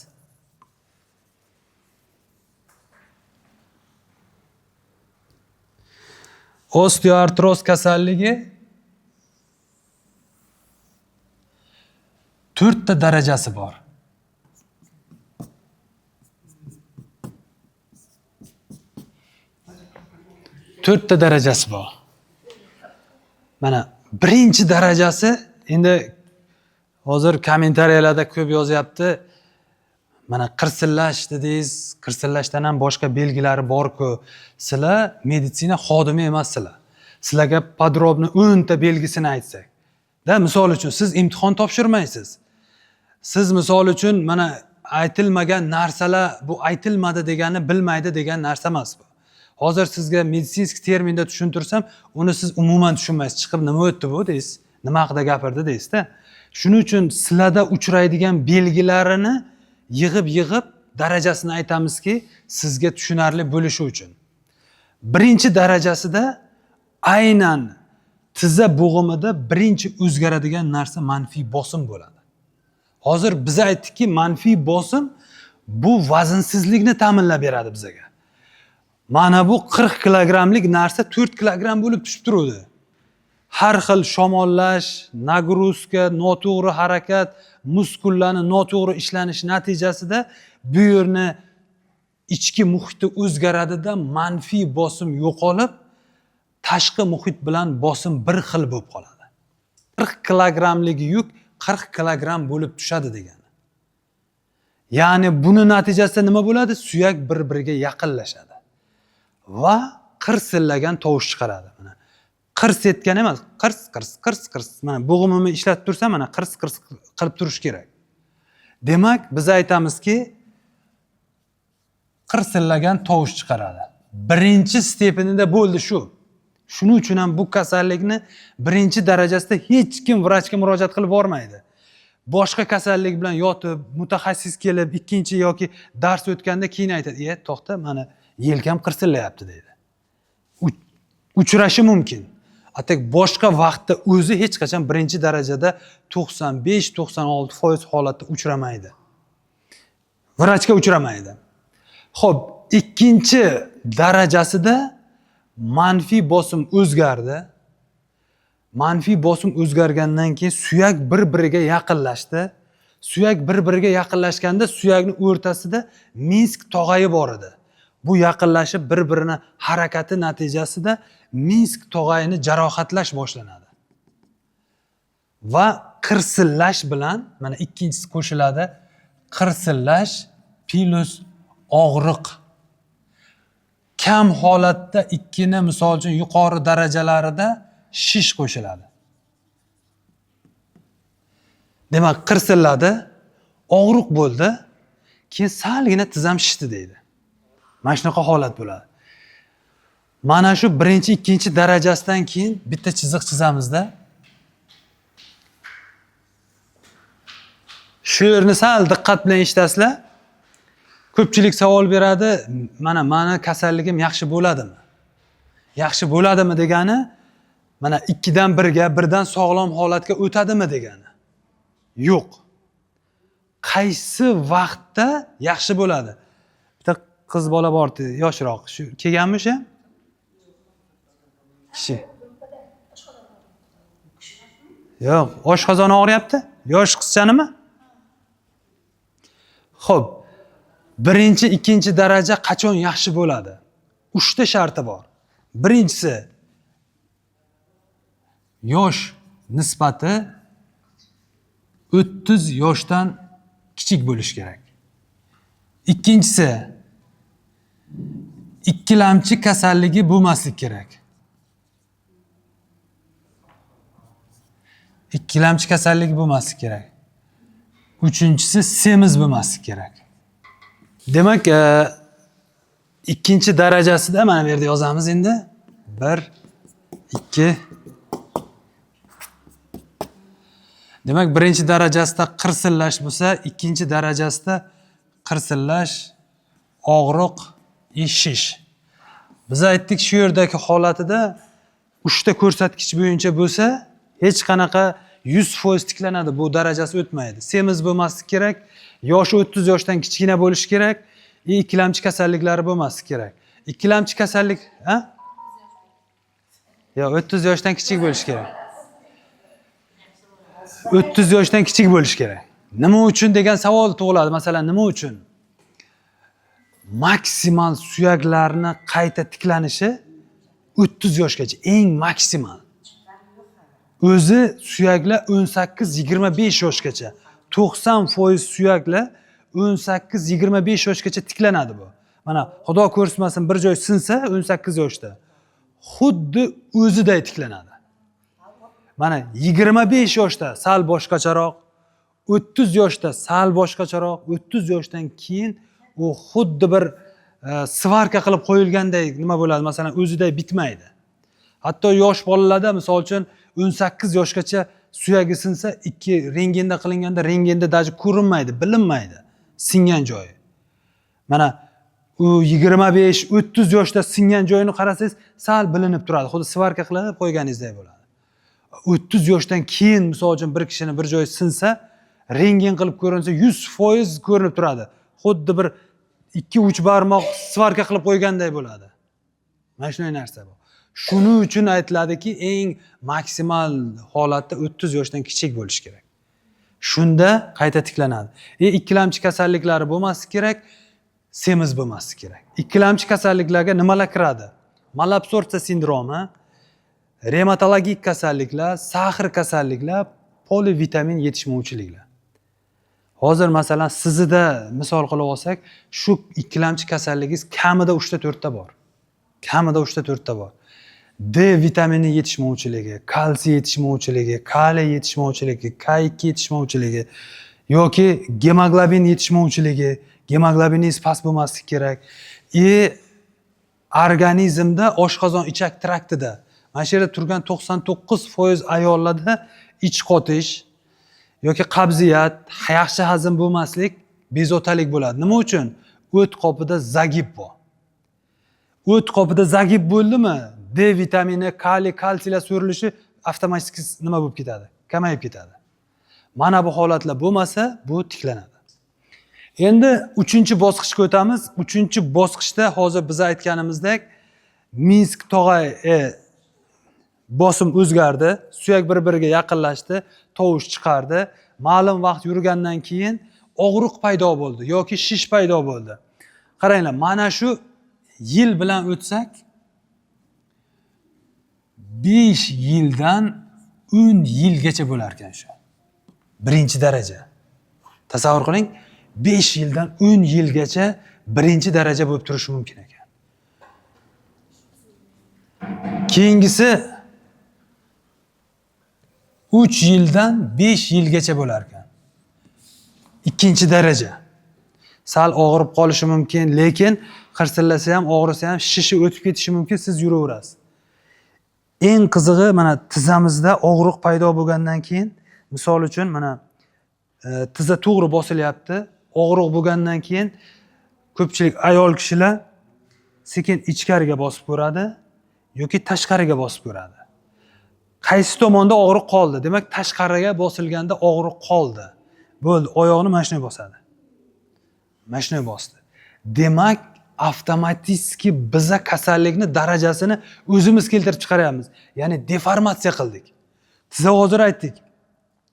Osteoartroz kasalligi 4 ta darajasi bor. Mana birinchi darajasi, endi hozir kommentariyalarda ko'p yozyapti. Mana qirsillash dedingiz, qirsillashdan ham boshqa belgilari bor-ku. Sizlar meditsina xodimi emassizlar. Sizlarga podrobni 10 ta belgisini aytsak. Da misol uchun siz imtihon topshirmaysiz. Siz misol uchun mana aytilmagan narsalar, bu aytilmadi degani bilmaydi degan narsa emas bu. Hozir sizga meditsinskiy terminda tushuntirsam, uni siz umuman tushunmaysiz. Chiqib nima o'tdi bu deysiz, nima haqida gapirdi deysiz-da. Shuning uchun sizlarda uchraydigan belgilarini yig'ib darajasini aytamizki, sizga tushunarli bo'lishi uchun. Birinchi darajasida aynan tizza bo'g'imida birinchi o'zgaradigan narsa manfiy bosim bo'ladi. Hozir biz aytdikki, manfiy bosim bu vazinsizlikni ta'minlab beradi bizga. Mana bu 40 kilogramlik narsa 4 kilogram bo'lib tushib turadi. Har xil shamollash, nagruzka, noto'g'ri harakat, muskullarning noto'g'ri ishlanishi natijasida bu yerni ichki muhiti o'zgaradida manfiy bosim yo'qolib, tashqi muhit bilan bosim bir xil bo'lib qoladi. 40 kilogramlik yuk 40 kilogram bo'lib tushadi degani. Ya'ni buni natijasida nima bo'ladi? Suyak bir-biriga yaqinlashadi va qirsillagan tovush chiqaradi. Mana qirs etgan emas, qirs. Mana bo'g'imimni ishlatib tursam, mana qirs qilib turish kerak. Demak, biz aytamizki, qirsillagan tovush chiqaradi. Birinchi stepenida bo'ldi shu. Shuning uchun ham bu kasallikni birinchi darajasida hech kim vrachga murojaat qilib bormaydi. Boshqa kasallik bilan yotib, mutaxassis kelib, ikkinchi yoki dars o'tganda keyin aytadi, to'xta, mana yelkam qirsillayapti" deydi. Uchrashi mumkin. Atak boshqa vaqtda o'zi hech qachon birinchi darajada 95-96% holatda uchramaydi. Vrachga uchramaydi. Xo'p, ikkinchi darajasida manfiy bosim o'zgardi. Manfiy bosim o'zgargandan keyin suyak bir-biriga yaqinlashdi. Suyak bir-biriga yaqinlashganda suyakning o'rtasida Minsk tog'ayi bor edi. Bu yaqinlashib bir-birini harakati natijasida Minsk tog'ayini jarohatlash boshlanadi. Va qirsillash bilan mana ikkinchisi qo'shiladi. Qirsillash plus og'riq. Kam holatda ikkini, misol uchun yuqori darajalarida shish qo'shiladi. Demak, qirsilladi, og'riq bo'ldi, keyin salgina tizzam shishdi deydi. Mana shunaqa holat bo'ladi. Mana shu birinchi, ikkinchi darajasidan keyin bitta chiziq chizamizda. Shu yerni sal diqqat bilan eshitasizlar. Ko'pchilik savol beradi, mana kasalligim yaxshi bo'ladimi? Yaxshi bo'ladimi degani, mana 2 dan 1 ga, birdan sog'lom holatga o'tadimi degani. Yo'q. Qaysi vaqtda yaxshi bo'ladi? Bitta qiz bola bor, yoshroq. Shu kelganmi o'sha? Kishi. Yo'q, oshqozon og'riyapti? Yosh qizchanimi? Xo'p. Birinchi, ikkinchi daraja qachon yaxshi bo'ladi? 3 ta sharti bor. Birinchisi, yosh nisbati 30 yoshdan kichik bo'lish kerak. Ikkinchisi, ikkilamchi kasalligi bo'lmaslik kerak. Ikkilamchi kasalligi bo'lmaslik kerak. Uchinchisi, semiz bo'lmaslik kerak. Demak, ikkinchi darajasida mana bu yerda yozamiz endi. 1 2. Demak, birinchi darajasida qirsillash bo'lsa, ikkinchi darajasida qirsillash, og'riq, shish. Biz aytdik, shu yerdagi holatida 3 ta ko'rsatkich bo'yicha bo'lsa, hech qanaqa 100% tiklanadi, bu darajasi o'tmaydi. Semiz bo'lmaslik kerak, yoshi 30 yoshdan kichkina bo'lishi kerak, ikkilamchi kasalliklari bo'lmaslik kerak. Ikkilamchi kasallik, ha? Yo, 30 yoshdan kichik bo'lishi kerak. 30 yoshdan kichik bo'lishi kerak. Nima uchun degan savol tug'iladi. Masalan, nima uchun? Maksimal suyaklarni qayta tiklanishi 30 yoshgacha, eng maksimal. o'zi suyaklar 18-25 yoshgacha, 90% suyaklar 18-25 yoshgacha tiklanadi bu. Mana Xudo ko'rsatmasin bir joy sinsa 18 yoshda xuddi o'ziday tiklanadi. Mana 25 yoshda sal boshqacharoq, 30 yoshda sal boshqacharoq, 30 yoshdan keyin u xuddi bir svarka qilib qo'yilgandek nima bo'ladi, masalan, o'ziday bitmaydi. Hatto yosh bolalarda, misol uchun 18 yoshgacha suyagi sinsa, ikki rentgenda qilinganda rentgenda daji ko'rinmaydi, bilinmaydi singan joyi. Mana u 25-30 yoshda singan joyini qarasangiz, sal bilinib turadi. Xuddi svarka qilib qo'yganingizdek bo'ladi. 30 yoshdan keyin misol uchun bir kishini bir joyi sinsa, rentgen qilib ko'rinsa 100% ko'rinib turadi. Xuddi bir 2-3 barmoq svarka qilib qo'yganday bo'ladi. Mana shunday narsa bu. Shuning uchun aytiladiki, eng maksimal holatda 30 yoshdan kichik bo'lish kerak. Shunda qayta tiklanadi. Ikkilamchi kasalliklari bo'lmasi kerak, semiz bo'lmasi kerak. Ikkilamchi kasalliklarga nimalar kiradi? Malabsorpsiya sindromi, revmatologik kasalliklar, sahr kasalliklar, polivitamin yetishmovchiliklar. Hozir masalan sizda misol qilib olsak, shu ikkilamchi kasalligingiz kamida 3 ta 4 ta bor. Kamida 3 ta 4 ta bor. D vitamini yetishmovchiligi, kalsiy yetishmovchiligi, kaliy yetishmovchiligi, K2 yetishmovchiligi yoki gemoglobin yetishmovchiligi, gemoglobiningiz past bo'lmasligi kerak. Organizmda oshqozon ichak traktida, mana shu yerda turgan 99% ayollarda ich qotish yoki qabziyat, yaxshi hazm bo'lmaslik, bezovtalik bo'ladi. Nima uchun? O't qopida zagib bor. O't qopida zagib bo'ldimi? D vitamini, kaliy, kalsiylar so'rilishi avtomatik nima bo'lib ketadi? Kamayib ketadi. Mana bu holatlar bo'lmasa, bu tiklanadi. Endi 3-bosqichga o'tamiz. 3-bosqichda hozir biz aytganimizdek Minsk tog'ay bosim o'zgardi, suyak bir-biriga yaqinlashdi, tovush chiqardi. Ma'lum vaqt yurgandan keyin og'riq paydo bo'ldi yoki shish paydo bo'ldi. Qaranglar, mana shu yil bilan o'tsak 5 yildan 10 yilgacha bo'lar ekan shu. Birinchi daraja. Tasavvur qiling, 5 yildan 10 yilgacha birinchi daraja bo'lib turishi mumkin ekan. Keyingisi 3 yildan 5 yilgacha bo'lar ekan. Ikkinchi daraja. Sal og'rib qolishi mumkin, lekin qirsillasa ham, og'risa ham, shishi o'tib ketishi mumkin, siz yuraverasiz. Eng qizig'i, mana tizzamizda og'riq paydo bo'lgandan keyin, misol uchun mana tizza to'g'ri bosilyapti, og'riq bo'lgandan keyin ko'pchilik ayol kishilar sekin ichkariga bosib ko'radi yoki tashqariga bosib ko'radi. Qaysi tomonda og'riq qoldi? Demak, tashqariga bosilganda og'riq qoldi. Bo'ldi, oyoqni mana shunday bosadi. Mana shunday bosdi. Demak, avtomatik biza kasallikni darajasini o'zimiz keltirib chiqaryapmiz. Ya'ni deformatsiya qildik. Siz hozir aytdik.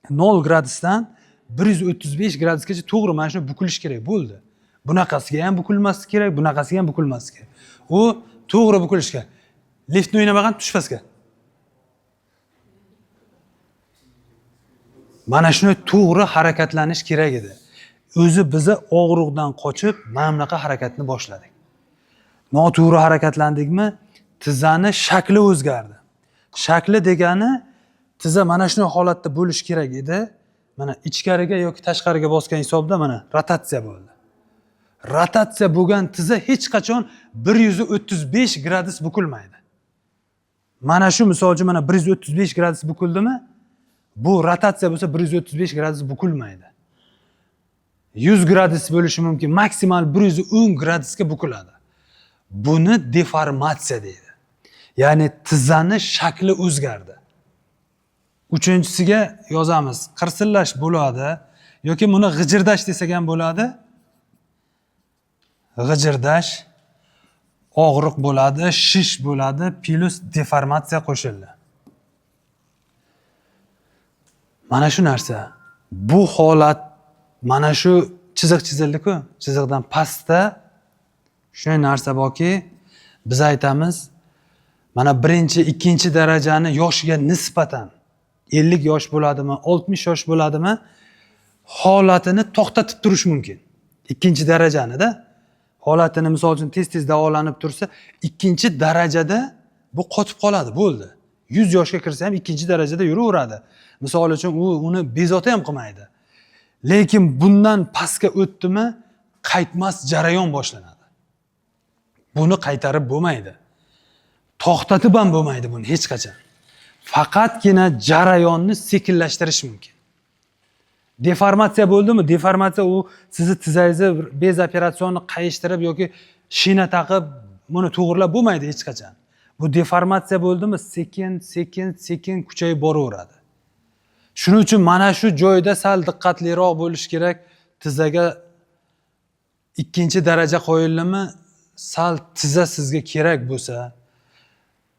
0 gradusdan 135 gradusgacha to'g'ri mana shuni bukilish kerak bo'ldi. Bunaqasiga ham bukilmasligi kerak, bunaqasiga ham bukilmasligi kerak. U to'g'ri bukilish kerak. Liftni o'ynamagan tushpasga. Mana shuni to'g'ri harakatlanish kerak edi. O'zi bizni og'riqdan qochib, mana bunaqa harakatni boshladik. Noto'g'ri harakatlandikmi, tizzani shakli o'zgardi. Shakli degani tizza mana shunday holatda bo'lish kerak edi. Mana ichkariga yoki tashqariga bosgan hisobda mana rotatsiya bo'ldi. Rotatsiya bo'lgan tizza hech qachon 135 gradus bukilmaydi. Mana shu misol uchun mana 135 gradus bukildimi? Bu rotatsiya bo'lsa 135 gradus bukilmaydi. 100 gradus bo'lishi mumkin, maksimal 110 gradusga bukiladi. Buni deformatsiya deydi. Ya'ni tizzani shakli o'zgardi. Uchinchisiga yozamiz. Qirsillash bo'ladi yoki buni g'ijirdash desak ham bo'ladi. G'ijirdash, og'riq bo'ladi, shish bo'ladi, plus deformatsiya qo'shildi. Mana shu narsa. Bu holat mana shu chiziq chizildi-ku, chiziqdan pastda shunday narsa borki, biz aytamiz, mana birinchi, ikkinchi darajani yoshiga nisbatan 50 yosh bo'ladimi, 60 yosh bo'ladimi, holatini to'xtatib turish mumkin. Ikkinchi darajanida holatini misol uchun tez davolanib tursa, ikkinchi darajada bu qotib qoladi, bo'ldi. 100 yoshga kirsa ham ikkinchi darajada yuraveradi. Misol uchun uni bezovta ham qilmaydi. Lekin bundan pastga o'tdimi, qaytmas jarayon boshlanadi. Buni qaytarib bo'lmaydi. To'xtatib ham bo'lmaydi buni hech qachon. Faqatgina jarayonni sekinlashtirish mumkin. Deformatsiya bo'ldimi? Deformatsiya u sizni tizangizni bez operatsiyoni qayishtirib yoki shina taqib buni to'g'rilab bo'lmaydi hech qachon. Bu deformatsiya bo'ldimi? Sekin kuchayib boraveradi. Shuning uchun mana shu joyda sal diqqatliroq bo'lish kerak. Tizaga ikkinchi daraja qo'yildimi, sal tiza sizga kerak bo'lsa,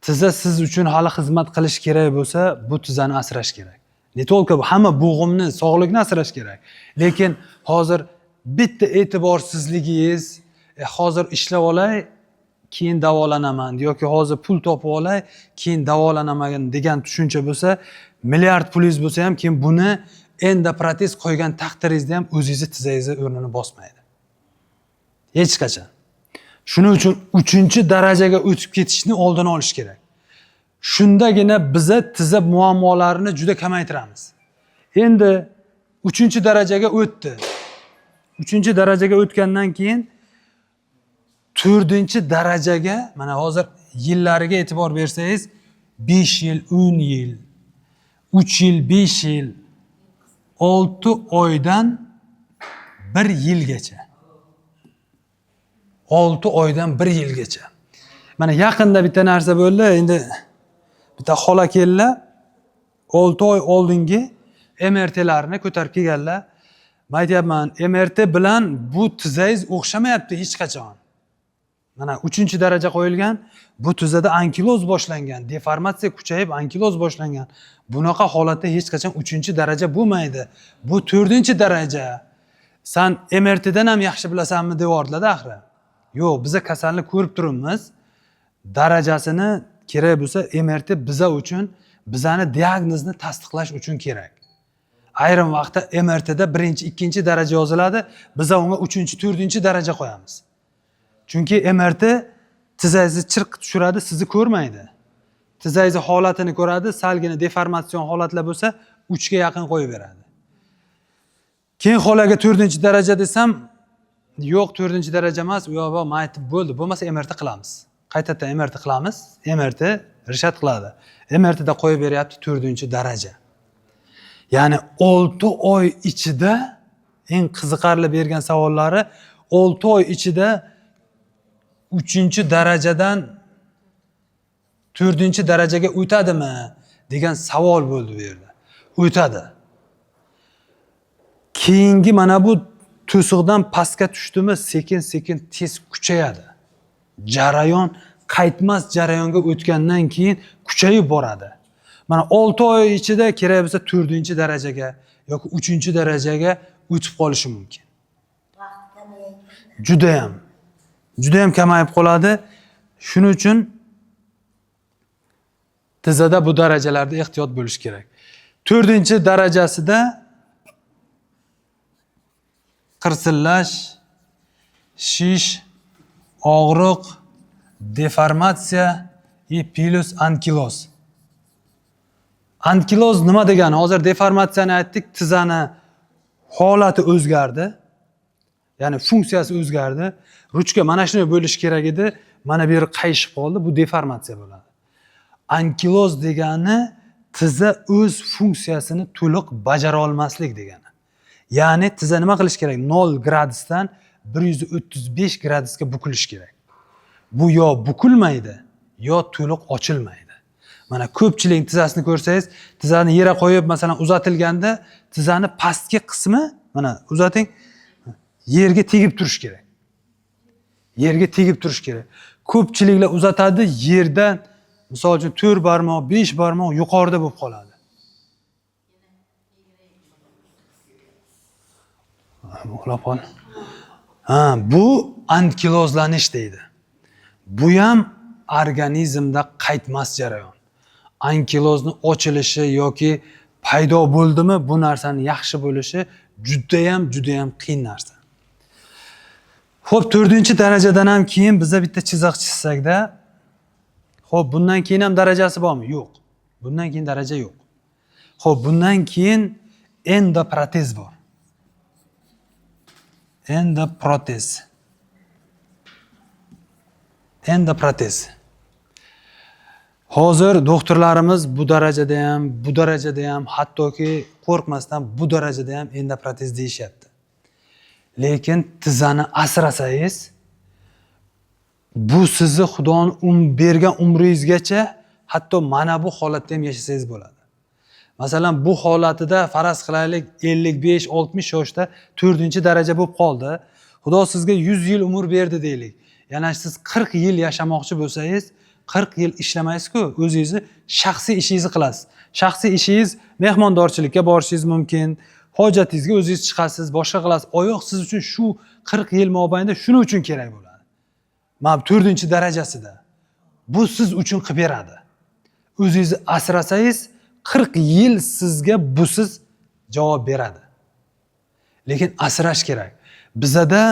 tiza siz uchun hali xizmat qilish kerak bo'lsa, bu tizani asrash kerak. Ne tolka hamma bo'g'imni, sog'lig'ini asrash kerak. Lekin hozir bitta e'tiborsizligingiz, hozir ishlab olay, keyin davolanaman yoki hozir pul topib olay, keyin davolanaman degan tushuncha bo'lsa, milliard pulingiz bo'lsa ham keyin buni endoprotez qo'ygan taqdiringizda ham o'zingizni tizangizni o'rnini bosmaydi. Hech qachon. Shuning uchun 3-darajaga o'tib ketishni oldini olish kerak. Shundagina biza tiza muammolarini juda kamaytiramiz. Endi 3-darajaga o'tdi. 3-darajaga o'tgandan keyin 4-darajaga, mana hozir yillariga e'tibor bersangiz, 5 yil, 10 yil, 3 yil, 5 yil, 6 oydan 1 yilgacha. 6 oydan 1 yilgacha. Mana yaqinda bitta narsa bo'ldi, endi bitta xola keldilar, 6 oy oldingi MRT'larni ko'tarib kelganlar. Men aytayapman, MRT bilan bu tizangiz o'xshamayapti hech qachon. Mana 3-daraja qo'yilgan, bu tizada ankiloz boshlangan, deformatsiya kuchayib ankiloz boshlangan. Bunaqa holatda hech qachon 3-daraja bo'lmaydi. Bu 4-daraja. Sen MRTdan ham yaxshi bilasanmi deyordilar axir. Yo'q, biza kasalni ko'rib turibmiz. Darajasini kerak bo'lsa MRT biza uchun, bizani diagnozni tasdiqlash uchun kerak. Ayrim vaqtda MRTda 1-2-daraja yoziladi, biza unga 3-4-daraja qo'yamiz. Chunki MRT tizangizni chirq tushiradi, sizni ko'rmaydi. Tizangiz holatini ko'radi, salgina deformatsion holatlar bo'lsa 3 ga yaqin qo'yib beradi. Keyin xolaga 4-daraja desam, yo'q 4-daraja emas, u yo'q, mayt bo'ldi, bo'lmasa MRT qilamiz. Qaytadan MRT qilamiz, MRT rishat qiladi. MRTda qo'yib beryapti 4-daraja. Ya'ni 6 oy ichida eng qiziqarli bergan savollari 6 oy ichida 3-darajadan 4-darajaga o'tadimi degan savol bo'ldi bu yerda. O'tadi. Keyingi mana bu to'siqdan pastga tushdimi, sekin tez kuchayadi. Jarayon qaytmas jarayonga o'tgandan keyin kuchayib boradi. Mana 6 oy ichida kerak bo'lsa 4-darajaga yoki 3-darajaga o'tib qolishi mumkin. Juda ham kamayib qoladi. Shuning uchun tizada bu darajalarda ehtiyot bo'lish kerak. 4-darajasida qirsillash, shish, og'riq, deformatsiya plus ankiloz. Ankiloz nima degani? Hozir deformatsiyani aytdik, tizani holati o'zgardi. Ya'ni funksiyasi o'zgardi. Ruchka mana shuni bo'lish kerak edi, mana bu yer qayishib qoldi, bu deformatsiya bo'ladi. Ankiloz degani tiza o'z funksiyasini to'liq bajara olmaslik degani. Ya'ni tiza nima qilish kerak? 0 gradusdan 135 gradusga bukilish kerak. Bu yo bukilmaydi, yo to'liq ochilmaydi. Mana ko'pchilik tizasini ko'rsangiz, tizani yere qo'yib, masalan, uzatilganda, tizani pastki qismi, mana uzating, yerga tegib turish kerak. Yerga tegib turish kerak. Ko'pchiliklar uzatadi, yerdan, misol uchun 4 barmoq, 5 barmoq yuqorida bo'lib qoladi. Uxlab qol. Bu ankilozlanish deydi. Bu ham organizmda qaytmas jarayon. Ankilozning ochilishi yoki paydo bo'ldimi, bu narsani yaxshi bo'lishi judayam qiyin narsa. Xo'p, 4-darajadan ham keyin biza bitta chiziq chizsakda, xo'p, bundan keyin ham darajasi bormi? Yo'q. Bundan keyin daraja yo'q. Xo'p, bundan keyin endoprotez bor. Endoprotez. Hozir doktorlarimiz bu darajada ham, hattoki qo'rqmasdan bu darajada ham endoprotez deyishyapti. Lekin tizani asrasangiz, bu sizni Xudoning bergan umringizgacha hatto mana bu holatda ham yashasangiz bo'ladi. Masalan, bu holatida faraz qilaylik 55-60 yoshda 4-daraja bo'lib qoldi. Xudo sizga 100 yil umr berdi deylik. Yana siz 40 yil yashamoqchi bo'lsangiz, 40 yil ishlamaysiz-ku, o'zingizni shaxsiy ishingizni qilasiz. Shaxsiy ishingiz mehmondorchilikka borishingiz mumkin, hojatingizga o'zingiz chiqasiz, boshqa qilasiz. Oyoq siz uchun shu 40 yil mobaynida shuning uchun kerak bo'ladi. Mana 4-darajasida. Bu siz uchun qilib beradi. O'zingizni asrasangiz 40 yil sizga busiz javob beradi. Lekin asrash kerak. Bizada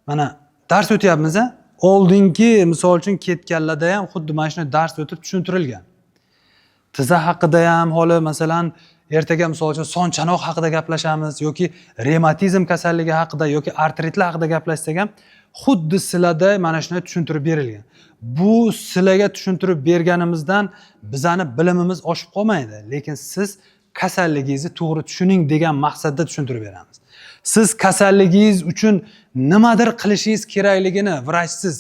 mana dars o'tyapmiz, oldingi misol uchun ketganlarda ham xuddi mana shunday dars o'tib tushuntirilgan. Tiza haqida ham holi masalan ertaga misol uchun son chanoq haqida gaplashamiz yoki revmatizm kasalligi haqida yoki artritlar haqida gaplashsak ham xuddi sizlarda mana shunday tushuntirib berilgan. Bu sizlarga tushuntirib berganimizdan bizani bilimimiz oshib qolmaydi, lekin siz kasalligingizni to'g'ri tushuning degan maqsadda tushuntirib beramiz. Siz kasalligingiz uchun nimadir qilishingiz kerakligini vrachsiz,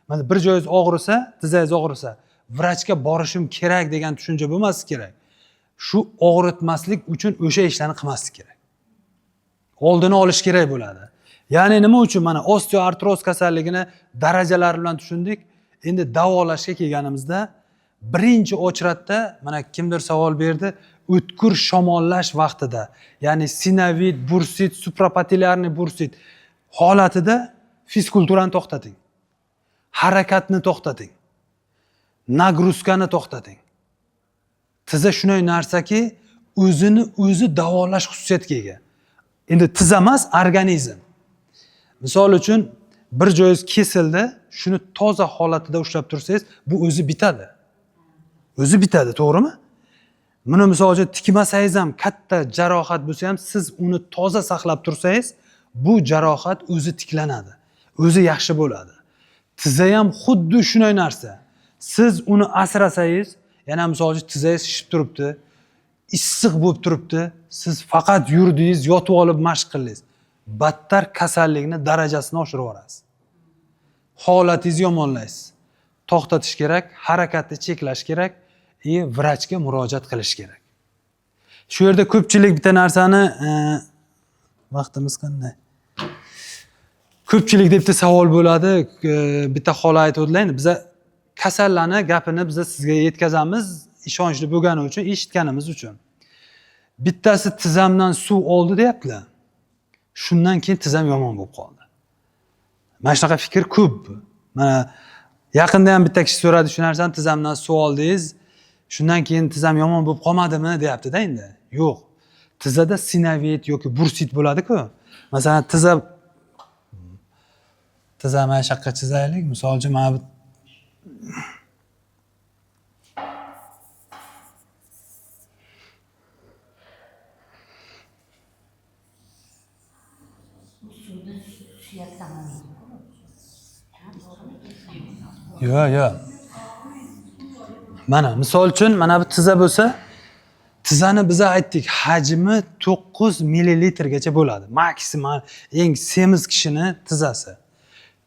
mana bir joyingiz og'risa, tizangiz og'risa, vrachga borishim kerak degan tushuncha bo'lmasi kerak. Shu og'ritmaslik uchun o'sha ishlarni qilmaslik kerak. Oldini olish kerak bo'ladi. Ya'ni nima uchun mana osteoartroz kasalligini darajalari bilan tushundik. Endi davolashga kelganimizda birinchi ochratda mana kimdir savol berdi, o'tkir shamollash vaqtida, ya'ni sinovit, bursit, suprapatilyarniy bursit holatida fizkulturani to'xtating. Harakatni to'xtating. Nagruzkani to'xtating. Tiza shunday narsaki, o'zini o'zi davolash xususiyatiga ega. Endi tiza emas, organizm. Misol uchun bir joyingiz kesildi, shuni toza holatida ushlab tursangiz, bu o'zi bitadi. O'zi bitadi, to'g'rimi? Buni misol uchun tikmasangiz ham, katta jarohat bo'lsa ham, siz uni toza saqlab tursangiz, bu jarohat o'zi tiklanadi. O'zi yaxshi bo'ladi. Tiza ham xuddi shunday narsa. Siz uni asrasangiz, yana misol uchun tizangiz shishib turibdi, issiq bo'lib turibdi, siz faqat yurdingiz, yotib olib mashq qildingiz. Battar kasallikni darajasini oshirib yuborasiz. Holatingizni yomonlaysiz. To'xtatish kerak, harakatni cheklash kerak, vrachga murojaat qilish kerak. Shu yerda ko'pchilik bitta narsani vaqtimiz qanday? Ko'pchilik deb bitta savol bo'ladi, bitta holat aytadilar. Biz kasallarni gapini biz sizga yetkazamiz, ishonchli bo'lgani uchun, eshitganimiz uchun. Bittasi tizamdan suv oldi deyaptilar. Shundan keyin tizam yomon bo'lib qoldi. Mana shunaqa fikr ko'p. Mana yaqinda ham bitta kishi so'radi shu narsani, tizamdan suv oldingiz, shundan keyin tizam yomon bo'lib qolmadimi deyapti-da endi. Yo'q. Tizada sinovit yoki bursit bo'ladi-ku. Masalan, tiza mana shu yoqqa chizaylik. Misol uchun mana bu Yo'q. Mana misol uchun mana bu tiza bo'lsa, tizani biz aytdik, hajmi 9 millilitrgacha bo'ladi. Maksimal eng semiz kishini tizasi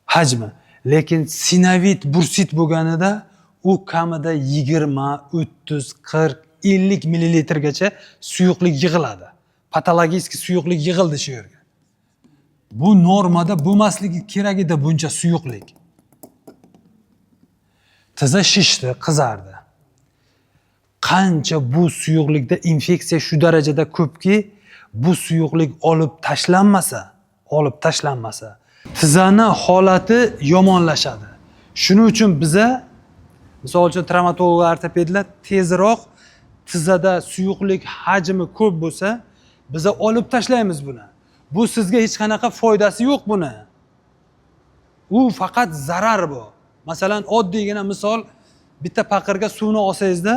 hajmi. Lekin sinovit, bursit bo'lganida u kamida 20, 30, 40, 50 millilitrgacha suyuqlik yig'iladi. Patologik suyuqlik yig'ildi shu yerga. Bu normada bo'lmasligi kerak edi buncha suyuqlik. Tiza shishdi, qizardi. Qancha bu suyuqlikda infeksiya shu darajada ko'pki, bu suyuqlik olib tashlanmasa, tizani holati yomonlashadi. Shuning uchun biza, misol uchun travmatolog, ortopedlar tezroq tizada suyuqlik hajmi ko'p bo'lsa, biz olib tashlaymiz buni. Bu sizga hech qanaqa foydasi yo'q buni. U faqat zarar bu. Masalan, oddiygina misol, bitta paqirga suvni olsangizda,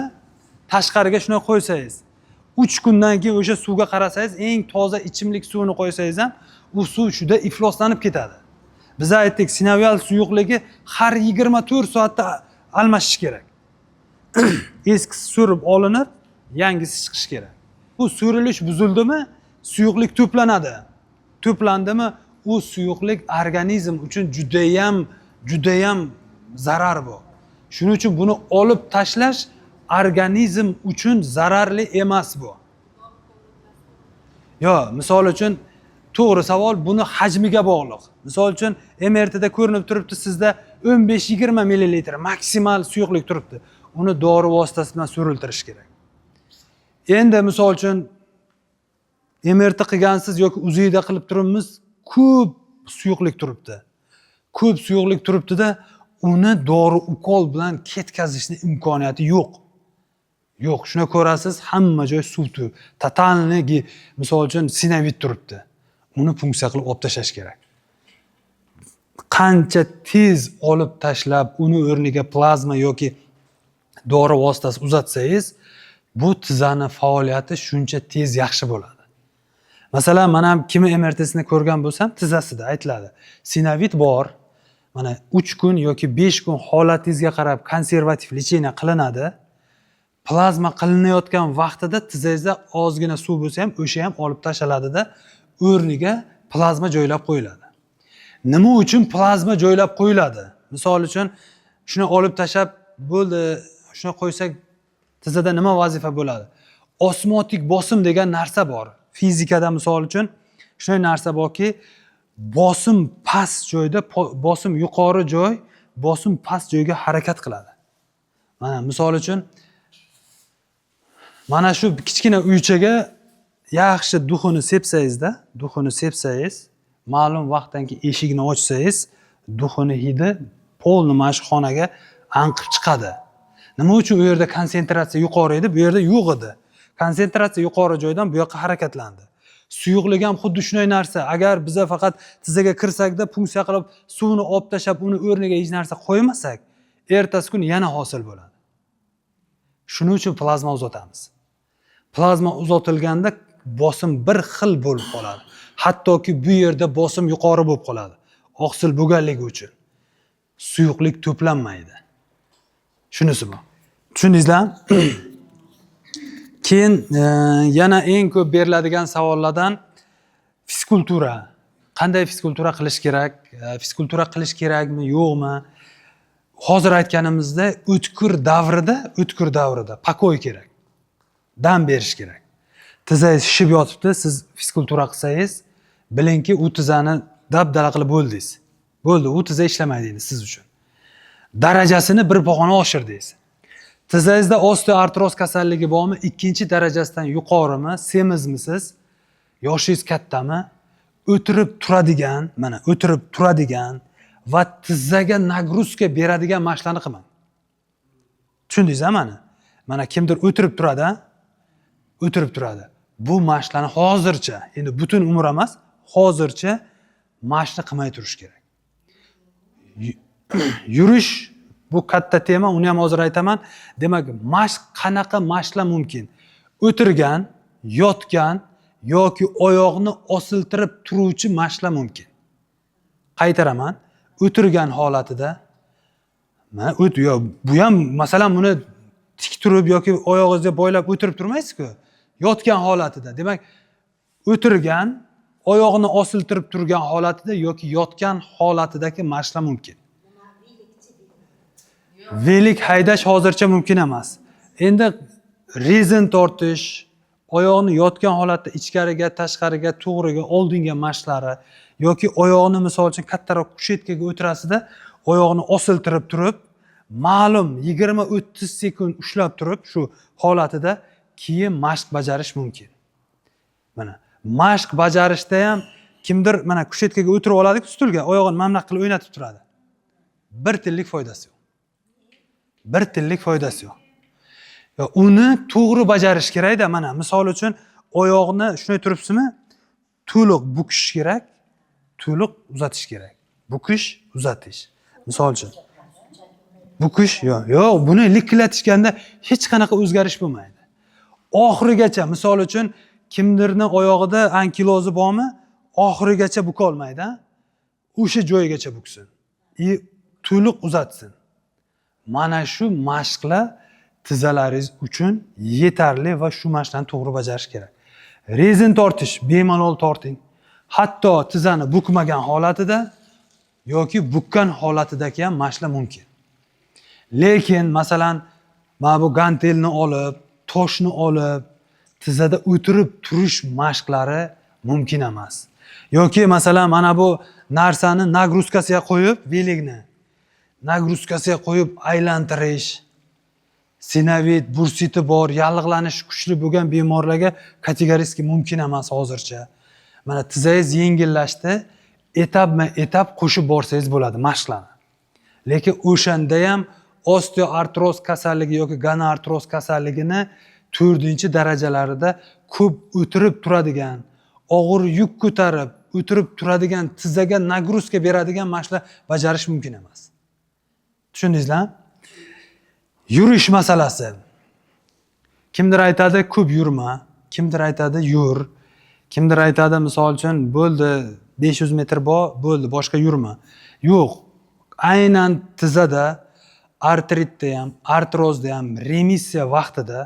tashqariga shuni qo'ysangiz, 3 kundan keyin o'sha suvga qarasangiz, eng toza ichimlik suvni qo'ysangiz ham, u suv shunda ifloslanib ketadi. Biz aytdik, sinovial suyuqligi har 24 soatda almashish kerak. Eskisi surib olinib, yangisi chiqish kerak. Bu surilish buzildimi, suyuqlik to'planadi. To'plandimi, u suyuqlik organizm uchun judayam zarar bu. Shuning uchun buni olib tashlash organizm uchun zararli emas bu. Yo, misol uchun to'g'ri savol, buni hajmiga bog'liq. Misol uchun MRTda ko'rinib turibdi, sizda 15-20 ml maksimal suyuqlik turibdi. Uni dori vositasi bilan suriltirish kerak. Endi misol uchun MRT qilgansiz yoki UZIda qilib turibmiz, ko'p suyuqlik turibdi. Ko'p suyuqlik turibdi-da, uni dori ukol bilan ketkazishning imkoniyati yo'q. Yo'q, shuni ko'rasiz, hamma joy suv turibdi. Totalnigi, misol uchun sinovit turibdi. Uni funksiya qilib olib tashlash kerak. Qancha tez olib tashlab, uni o'rniga plazma yoki dori vositasi uzatsangiz, bu tizani faoliyati shuncha tez yaxshi bo'ladi. Masalan, men ham kimi MRTsini ko'rgan bo'lsam, tizasida aytiladi. Sinovit bor. Mana 3 kun yoki 5 kun holatingizga qarab konservativ lecheniya qilinadi. Plazma qilinayotgan vaqtida tizangizda ozgina suv bo'lsa ham, o'sha ham olib tashlanadi-da, o'rniga plazma joylab qo'yiladi. Nima uchun plazma joylab qo'yiladi? Misol uchun, shuni olib tashlab bo'ldi, shuni qo'ysak, tizada nima vazifa bo'ladi? Osmotik bosim degan narsa bor. Fizikada misol uchun shunday narsa borki, bosim past joyda, bosim yuqori joy, bosim past joyga harakat qiladi. Mana misol uchun mana shu kichkina uychaga yaxshi duxini sepsangiz, ma'lum vaqtdan keyin eshikni ochsangiz, duxini hidi polni mana shu xonaga anqib chiqadi. Nima uchun u yerda konsentratsiya yuqori edi, bu yerda yo'q edi. Konsentratsiya yuqori joydan bu yoqqa harakatlandi. Suyuqlik ham xuddi shunday narsa. Agar biz faqat tizaga kirsakda funksiya qilib suvni olib tashlab, uni o'rniga hech narsa qo'ymasak, ertasi kun yana hosil bo'ladi. Shuning uchun plazma uzatamiz. Plazma uzatilganda bosim bir xil bo'lib qoladi. Hattoki bu yerda bosim yuqori bo'lib qoladi. Oqsil bo'lganligi uchun suyuqlik to'planmaydi. Shunisi bu. Tushundingizmi? Keyin yana eng ko'p beriladigan savollardan fiskultura. Qanday fiskultura qilish kerak? Fiskultura qilish kerakmi, yo'qmi? Hozir aytganimizda o'tkir davrida pakoy kerak. Dam berish kerak. Tizangiz shishib yotibdi, siz fiskultura qilsangiz, bilingki, u tizani dabdala qilib bo'ldingiz. Bo'ldi, u tiza ishlamaydi endi siz uchun. Darajasini bir pog'ona oshirdingiz. Tizangizda osteoartroz kasalligi bormi, 2-darajasidan yuqorimi, semizmisiz, yoshingiz kattami, o'tirib turadigan va tizaga nagruzka beradigan mashqlarni qilmang. Tushundingizmi mana? Mana kimdir o'tirib turadi. Bu mashqlarni hozircha, endi butun umr emas, hozircha mashqni qilmay turish kerak. Yurish bu katta tema, uni ham hozir aytaman. Demak, mashq qanaqa mashqlar mumkin? O'tirgan, yotgan yoki oyoqni osiltirib turuvchi mashqlar mumkin. Qaytaraman. O'tirgan holatida, bu ham masalan buni tik turib yoki oyog'ingizga bo'ylab o'tirib turmaysiz-ku. Yotgan holatida. Demak, o'tirgan, oyoqni osiltirib turgan holatida yoki yotgan holatidagi mashqlar mumkin. Velik haydash hozircha mumkin emas. Endi rezin tortish, oyoqni yotgan holatda ichkariga, tashqariga, to'g'riga, oldinga mashqlari yoki oyoqni misol uchun kattaroq kushetkaga o'tirasida, oyoqni osiltirib turib, ma'lum 20-30 sekund ushlab turib, shu holatida keyin mashq bajarish mumkin. Mana mashq bajarishda ham kimdir mana kushetkaga o'tirib oladi-ku, stulga oyog'ini mamlaq qilib o'ynatib turadi. Bir tillik foydasi yo'q. uni to'g'ri bajarish kerak-da. Mana misol uchun oyoqni shunday turibsizmi? To'liq bukish kerak, to'liq uzatish kerak. Bukish, uzatish. Misol uchun. Bukish, yo'q, buni likillatishganda hech qanaqa o'zgarish bo'lmaydi. Oxirigacha, misol uchun, kimdirning oyog'ida ankilozi bormi, oxirigacha buka olmaydi. O'sha joyigacha buksin. To'liq uzatsin. Mana shu mashqlar tizzalaringiz uchun yetarli va shu mashqlarni to'g'ri bajarish kerak. Rezin tortish, bemalol torting. Hatto tizzani bukmagan holatida yoki bukkan holatidagi ham mashqlar mumkin. Lekin masalan, mana bu gantelni olib, toshni olib, tizzada o'tirib turish mashqlari mumkin emas. Yoki masalan, mana bu narsani nagruzkasiga qo'yib, velikni nagruzkasiga qo'yib aylantirish, sinovit, bursiti bor, yallig'lanish kuchli bo'lgan bemorlarga kategoriyski mumkin emas hozircha. Mana tizzangiz yengillashdi, etap qo'shib borsangiz bo'ladi mashqlarni. Lekin o'shanda ham osteoartroz kasalligi yoki gonoartroz kasalligini 4-darajalarida ko'p o'tirib turadigan, og'ir yuk ko'tarib o'tirib turadigan tizzaga nagruzka beradigan mashqlar bajarish mumkin emas. Tushundingizmi? Yurish masalasi. Kimdir aytadi ko'p yurma, kimdir aytadi yur, kimdir aytadi misol uchun bo'ldi 500 metr bor, bo'ldi boshqa yurma. Yo'q, aynan tizzada artritda ham, artrozda ham remissiya vaqtida,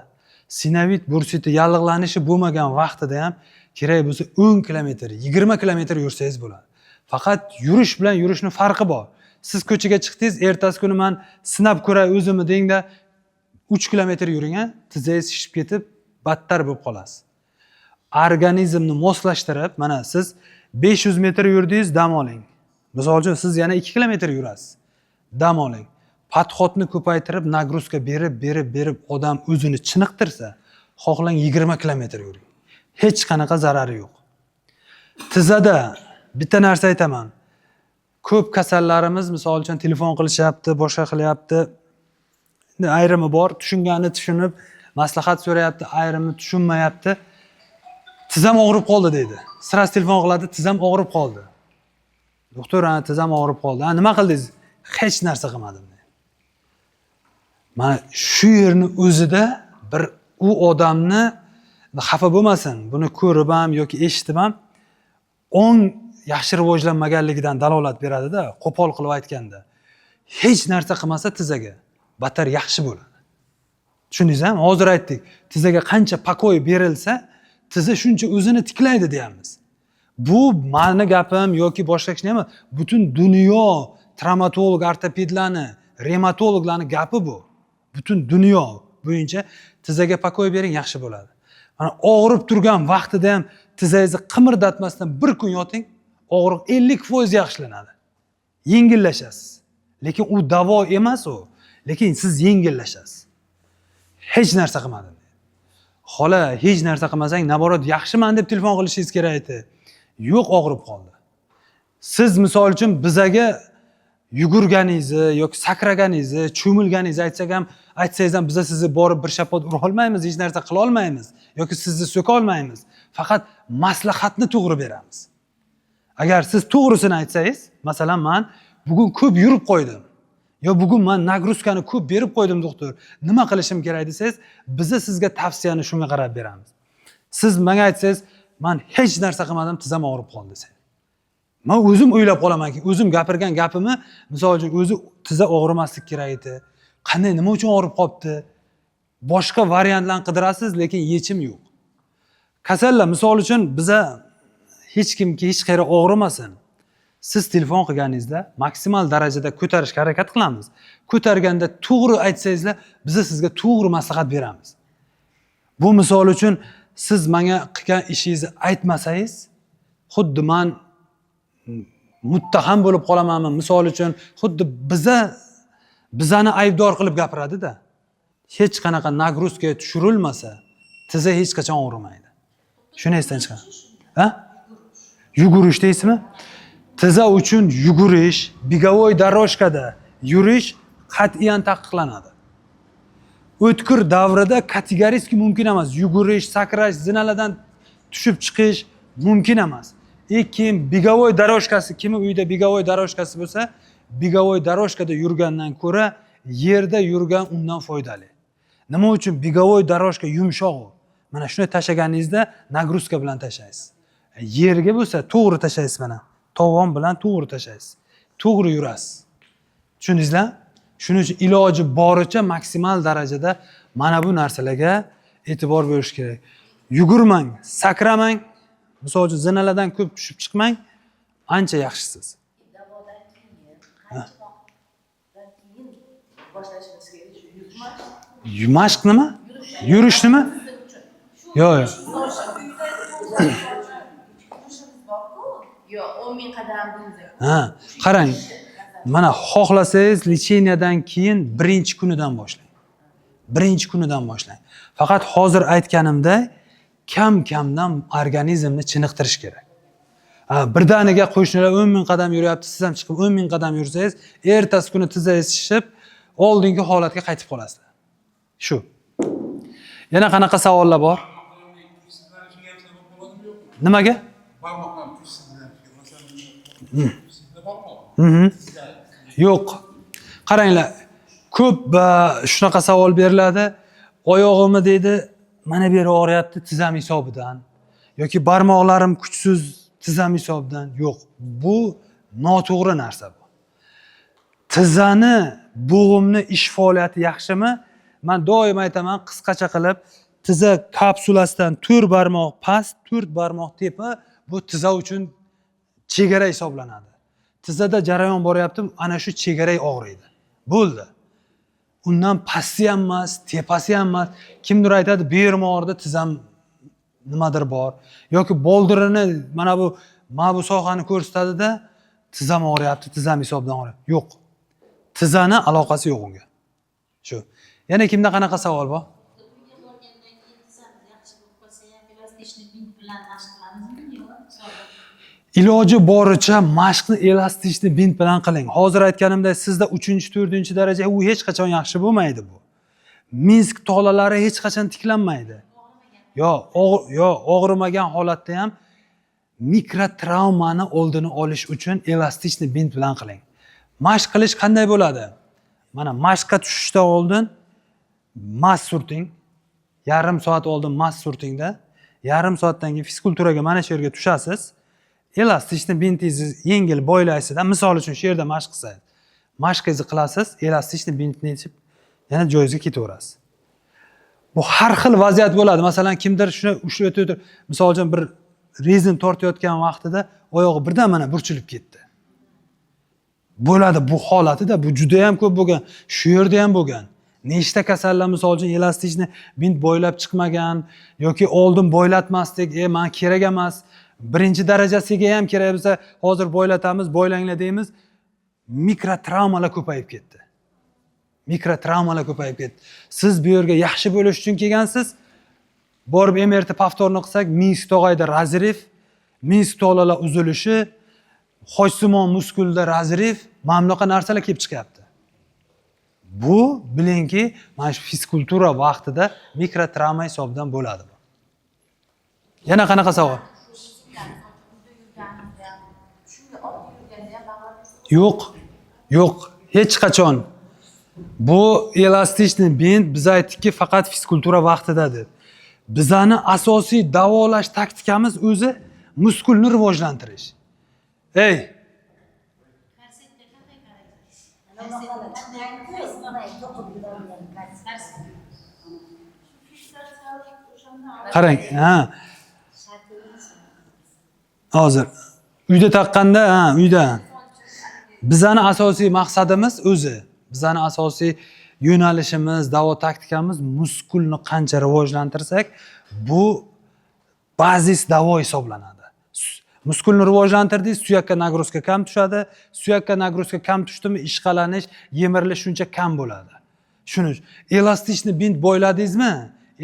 sinovit bursiti yallig'lanishi bo'lmagan vaqtida ham kerak bo'lsa 10 kilometr, 20 kilometr yursangiz bo'ladi. Faqat yurish bilan yurishning farqi bor. Siz ko'chaga chiqdingiz, ertasi kuni men sinab ko'ray o'zimni dengda 3 kilometr yuring, tizzangiz shishib ketib, battar bo'lib qolasiz. Organizmni moslashtirib, mana siz 500 metr yurdingiz, dam oling. Misol uchun siz yana 2 kilometr yurasiz. Dam oling. Podxodni ko'paytirib, nagruzka berib odam o'zini chiniqtirsa, xohlang 20 kilometr yuring. Hech qanaqa zarari yo'q. Tizzada bitta narsa aytaman. Ko'p kasallarimiz misol uchun telefon qilishyapti, boshqa qilyapti. Ayrimi bor, tushunganini tushunib, maslahat so'rayapti, ayrimi tushunmayapti. Tizzam og'rib qoldi deydi. Siras telefon qiladi, tizzam og'rib qoldi. Doktor, tizzam og'rib qoldi. Nima qildingiz? Hech narsa qilmadim. Mana shu yerni o'zida bir u odamni xafa bo'lmasin, buni ko'rib ham yoki eshitib ham ong yaxshi rivojlanmaganligidan dalolat beradi-da, qo'pol qilib aytganda. Hech narsa qilmasa tizzaga battar yaxshi bo'ladi. Tushundingizmi? Hozir aytdik, tizzaga qancha pakoy berilsa, tizza shuncha o'zini tiklaydi deyamiz. Bu meni gapim yoki boshqa kishi emas, butun dunyo travmatolog, ortopedlarni, revmatologlarning gapi bu. Butun dunyo bo'yicha tizzaga pakoy bering, yaxshi bo'ladi. Mana og'rib turgan vaqtida ham tizzangizni qimirdatmasdan bir kun yoting, og'riq 50% yaxshilanadi. Yengillashasiz. Lekin u davo emas u. Lekin siz yengillashasiz. Hech narsa qilmadim. Xola, hech narsa qilmasang, naborot yaxshiman deb telefon qilishingiz kerak edi. Yo'q, og'rib qoldi. Siz misol uchun bizaga yugurganingizni yoki sakraganingizni, cho'milganingizni aytsangiz ham biz sizni borib bir shapot ura olmaymiz, hech narsa qila olmaymiz yoki sizni so'ka olmaymiz. Faqat maslahatni to'g'ri beramiz. Agar siz to'g'risini aytsangiz, masalan, men bugun ko'p yurib qo'ydim. Yo bugun men nagruzkani ko'p berib qo'ydim, doktor. Nima qilishim kerak desangiz, biz sizga tavsiyani shunga qarab beramiz. Siz menga aytsangiz, men hech narsa qilmadim, tizzam og'rib qoldi desangiz. Men o'zim o'ylab qolamanki, o'zim gapirgan gapimni, misol uchun o'zi tizza og'rimaslik kerak edi. Qanday, nima uchun og'rib qolibdi? Boshqa variantlarni qidirasiz, lekin yechim yo'q. Kasallar misol uchun biza hech kimga hech qayerda og'rimasin. Siz telefon qilganingizda maksimal darajada ko'tarishga harakat qilamiz. Ko'targanda to'g'ri aytsangizlar, biz sizga to'g'ri maslahat beramiz. Bu misol uchun siz menga qilgan ishingizni aytmasangiz, xuddi men muttaham bo'lib qolamanmi? Misol uchun xuddi bizani aybdor qilib gapiradi-da. Hech qanaqa nagruzka tushirilmasa, tizza hech qachon og'rimaydi. Shuni esdan chiqaring. Ha? Yugurish deysizmi? Tizza uchun yugurish, begovoy doroshkada yurish qat'iyan taqiqlanadi. o'tkir davrida kategoriyski mumkin emas. Yugurish, sakrash, zinalardan tushib chiqish mumkin emas. Keyin begovoy daroshkasi, kimning uyida begovoy daroshkasi bo'lsa, begovoy daroshkada yurgandan ko'ra yerda yurgan undan foydali. Nima uchun? Begovoy daroshka yumshoq u. Mana shuni tashlaganingizda nagruzka bilan tashlaysiz. Yerga bo'lsa to'g'ri tashlaysiz mana. Tovon bilan to'g'ri tashlaysiz. To'g'ri yurasiz. Tushundingizmi? Shuning uchun iloji boricha maksimal darajada mana bu narsalarga e'tibor berish kerak. Yugurmang, sakramang. Misol uchun zinalardan ko'p tushib chiqmang, ancha yaxshisiz.
Davodan keyin qancha vaqtdan keyin boshlashimiz kerak?
Mashq nima? Yurish nima? Yo'q, yo'q.
Yo'q, 10 ming qadam bo'ldi.
Ha, qarang. Mana xohlasangiz lecheniyadan keyin birinchi kunidan boshlang. Birinchi kunidan boshlang. Faqat hozir aytganimda kam-kamdan organizmni chiniqtirish kerak. Birdaniga qo'shnilar 10 ming qadam yuryapti, siz ham chiqib 10 ming qadam yursangiz, ertasi kuni tizangiz shishib, oldingi holatga qaytib qolasizlar. Shu. Yana qanaqa savollar bor? Nimaga? Yo'q. Qaranglar, ko'p shunaqa savol beriladi. Oyog'imni deydi, mana bu yeri og'riyapti tizam hisobidan yoki barmoqlarim kuchsiz tizam hisobidan. Yo'q, bu noto'g'ri narsa bu. Tizani, bo'g'imni ish faoliyati yaxshimi? Men doim aytaman, qisqacha qilib, tiza kapsulasidan 4 barmoq past, 4 barmoq tepa bu tiza uchun chegara hisoblanadi. Tizada jarayon boryapti, ana shu chegara og'riydi. Bo'ldi. Undan pasti ham emas, tepasi ham emas. Kimdir aytadi, berim og'rida tizam nimadir bor yoki boldirini mana bu sohani ko'rsatadi-da, tizam og'riyapti, tizam hisobidan og'riyapti. Yo'q. Tizani aloqasi yo'q unga. Shu. Yana kimda qanaqa savol bor? Iloji boricha mashqni elastikni bint bilan qiling. Hozir aytganimdek, sizda 3-4 daraja u hech qachon yaxshi bo'lmaydi bu. Minsk tolalari hech qachon tiklanmaydi. Og'rimagan holatda ham mikrotravmani oldini olish uchun elastikni bint bilan qiling. Mashq qilish qanday bo'ladi? Mana mashqqa tushishdan oldin mas surting. Yarim soat oldin mas surtingda, yarim soatdan keyin fizkulturaga mana shu yerga tushasiz. Elastikni bintingizni yengil bo'ylaysizda, misol uchun shu yerda mashq qilsangiz, mashqingizni qilasiz, elastikni bintni yechib yana joyingizga ketaverasiz. Bu har xil vaziyat bo'ladi. Masalan, kimdir shuni ushlab o'tirib, misol uchun bir rezin tortayotgan vaqtida oyog'i birdan mana burchilib ketdi. Bo'ladi bu holatida, bu juda ham ko'p bo'lgan. Shu yerda ham bo'lgan. Nechta kasallar misol uchun elastikni bint bo'ylab chiqmagan yoki oldin bo'ylatmasdik, men kerak emas. Birinchi darajasiga ham kerak bo'lsa, hozir bo'ylatamiz, bo'ylanglar deymiz. Mikrotravmalar ko'payib ketdi. Mikrotravmalar ko'payib ketdi. Siz bu yerga yaxshi bo'lish uchun kelgansiz. Borib MRT повторно qilsak, Minsk tog'ayda razriv, Minsk tolalar uzilishi, Hoshsimon muskulda razriv, mamlaqa narsalar kelib chiqyapti. Bu bilingki, mana shu fizkultura vaqtida mikrotravma hisobidan bo'ladi bu. Yana qanaqa savol? Yo'q, hech qachon. Bu elastikni bint biz aytdikki faqat fizkultura vaqtida deb. Bizani asosiy davolash taktikamiz o'zi muskulni rivojlantirish. Ey. Qarang, hozir uyda taqqanda, uyda. Bizani asosiy maqsadimiz o'zi, bizani asosiy yo'nalishimiz, davo taktikamiz muskulni qancha rivojlantirsak, bu bazis davo hisoblanadi. Muskulni rivojlantirdingiz, suyakka nagruzka kam tushadi. Suyakka nagruzka kam tushdimi, ishqalanish, yemirilish shuncha kam bo'ladi. Shuning uchun elastikni bint bo'yladingizmi?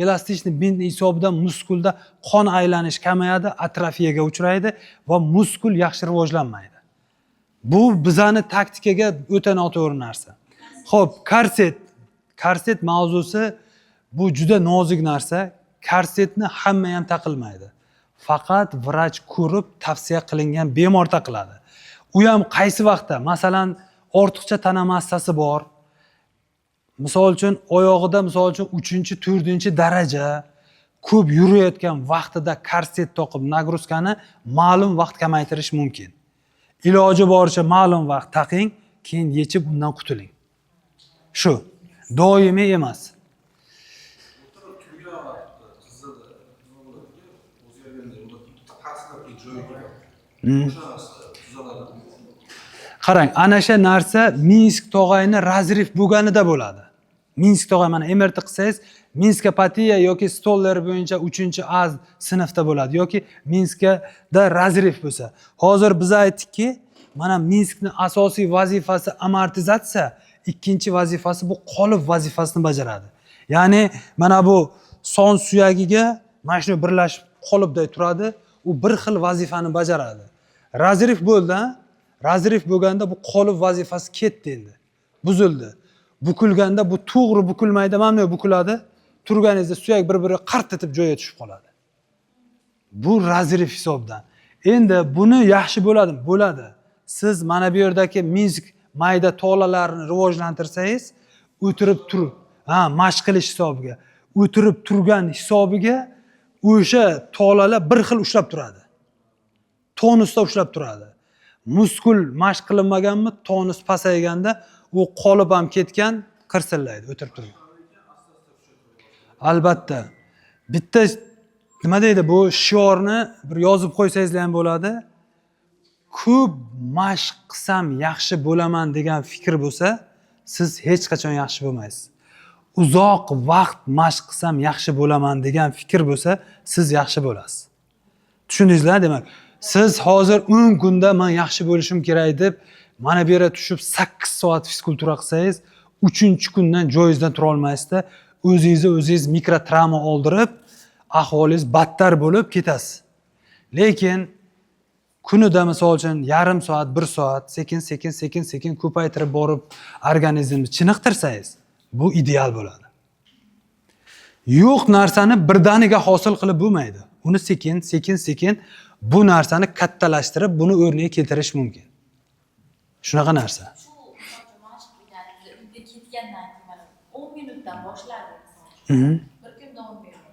Elastikni bint hisobidan muskulda qon aylanish kamayadi, atrofiyaga uchraydi va muskul yaxshi rivojlanmaydi. Bu bizani taktikaga o'ta noto'g'ri narsa. Xo'p, Korset mavzusi bu juda nozik narsa. Korsetni hamma ham taqilmaydi. Faqat vrach ko'rib tavsiya qilingan bemor taqiladi. U ham qaysi vaqtda? Masalan, ortiqcha tana massasi bor. Misol uchun oyog'ida misol uchun 3-4 daraja ko'p yurayotgan vaqtida korset to'qib nagruzkani ma'lum vaqt kamaytirish mumkin. Iloji boricha ma'lum vaqt taqing, keyin yechib undan qutuling. Shu, doimiy emas. Qarang, ana shu narsa Minsk tog'ayni razriv bo'lganida bo'ladi. Minsk tog'ay mana MRT qilsangiz, Minskopatiya yoki Stoller bo'yicha 3-A sinfda bo'ladi yoki Minskda razriv bo'lsa. Hozir biz aytdikki, mana Minskning asosiy vazifasi amortizatsiya, ikkinchi vazifasi bu qolip vazifasini bajaradi. Ya'ni mana bu son suyagiga mana shuni birlashib qolipday turadi, u bir xil vazifani bajaradi. Razriv bo'ldi, razriv bo'lganda bu qolip vazifasi ketdi endi. Buzildi. Bukilganda bu to'g'ri bukilmaydi, mana bu bukiladi. Turganingizda suyak bir-biriga qart etib joyiga tushib qoladi. Bu razriv hisobdan. Endi buni yaxshi bo'ladimi? Bo'ladi. Siz mana bu yerdagi Minsk mayda tolalarini rivojlantirsangiz, o'tirib turib, mashq qilish hisobiga, o'tirib turgan hisobiga o'sha tolalar bir xil ushlab turadi. Tonusda ushlab turadi. Muskul mashq qilinmaganmi, tonus pasayganda u qolib ham ketgan, qirsillaydi, o'tirib turgan. Albatta. Bitta nima deydi, bu shiorni bir yozib qo'ysangiz ham bo'ladi. Ko'p mashq qilsam yaxshi bo'laman degan fikr bo'lsa, siz hech qachon yaxshi bo'lmaysiz. Uzoq vaqt mashq qilsam yaxshi bo'laman degan fikr bo'lsa, siz yaxshi bo'lasiz. Tushundingizlar? Demak, siz hozir 10 kunda men yaxshi bo'lishim kerak deb mana bu yerga tushib 8 soat fizkultura qilsangiz, 3-kundan joyingizdan tura olmaysizda, o'zingiz mikrotravma oldirib, ahvolingiz battar bo'lib ketasiz. Lekin kunida misol uchun yarim soat, 1 soat sekin ko'paytirib borib organizmni chiniqtirsangiz, bu ideal bo'ladi. Yo'q narsani birdaniga hosil qilib bo'lmaydi. Uni sekin bu narsani kattalashtirib, buni o'rniga keltirish mumkin. Shunaqa narsa.
Shu mashq uyda ketgandan keyin 10 minutdan boshlaydi. Bir kun davom beradi.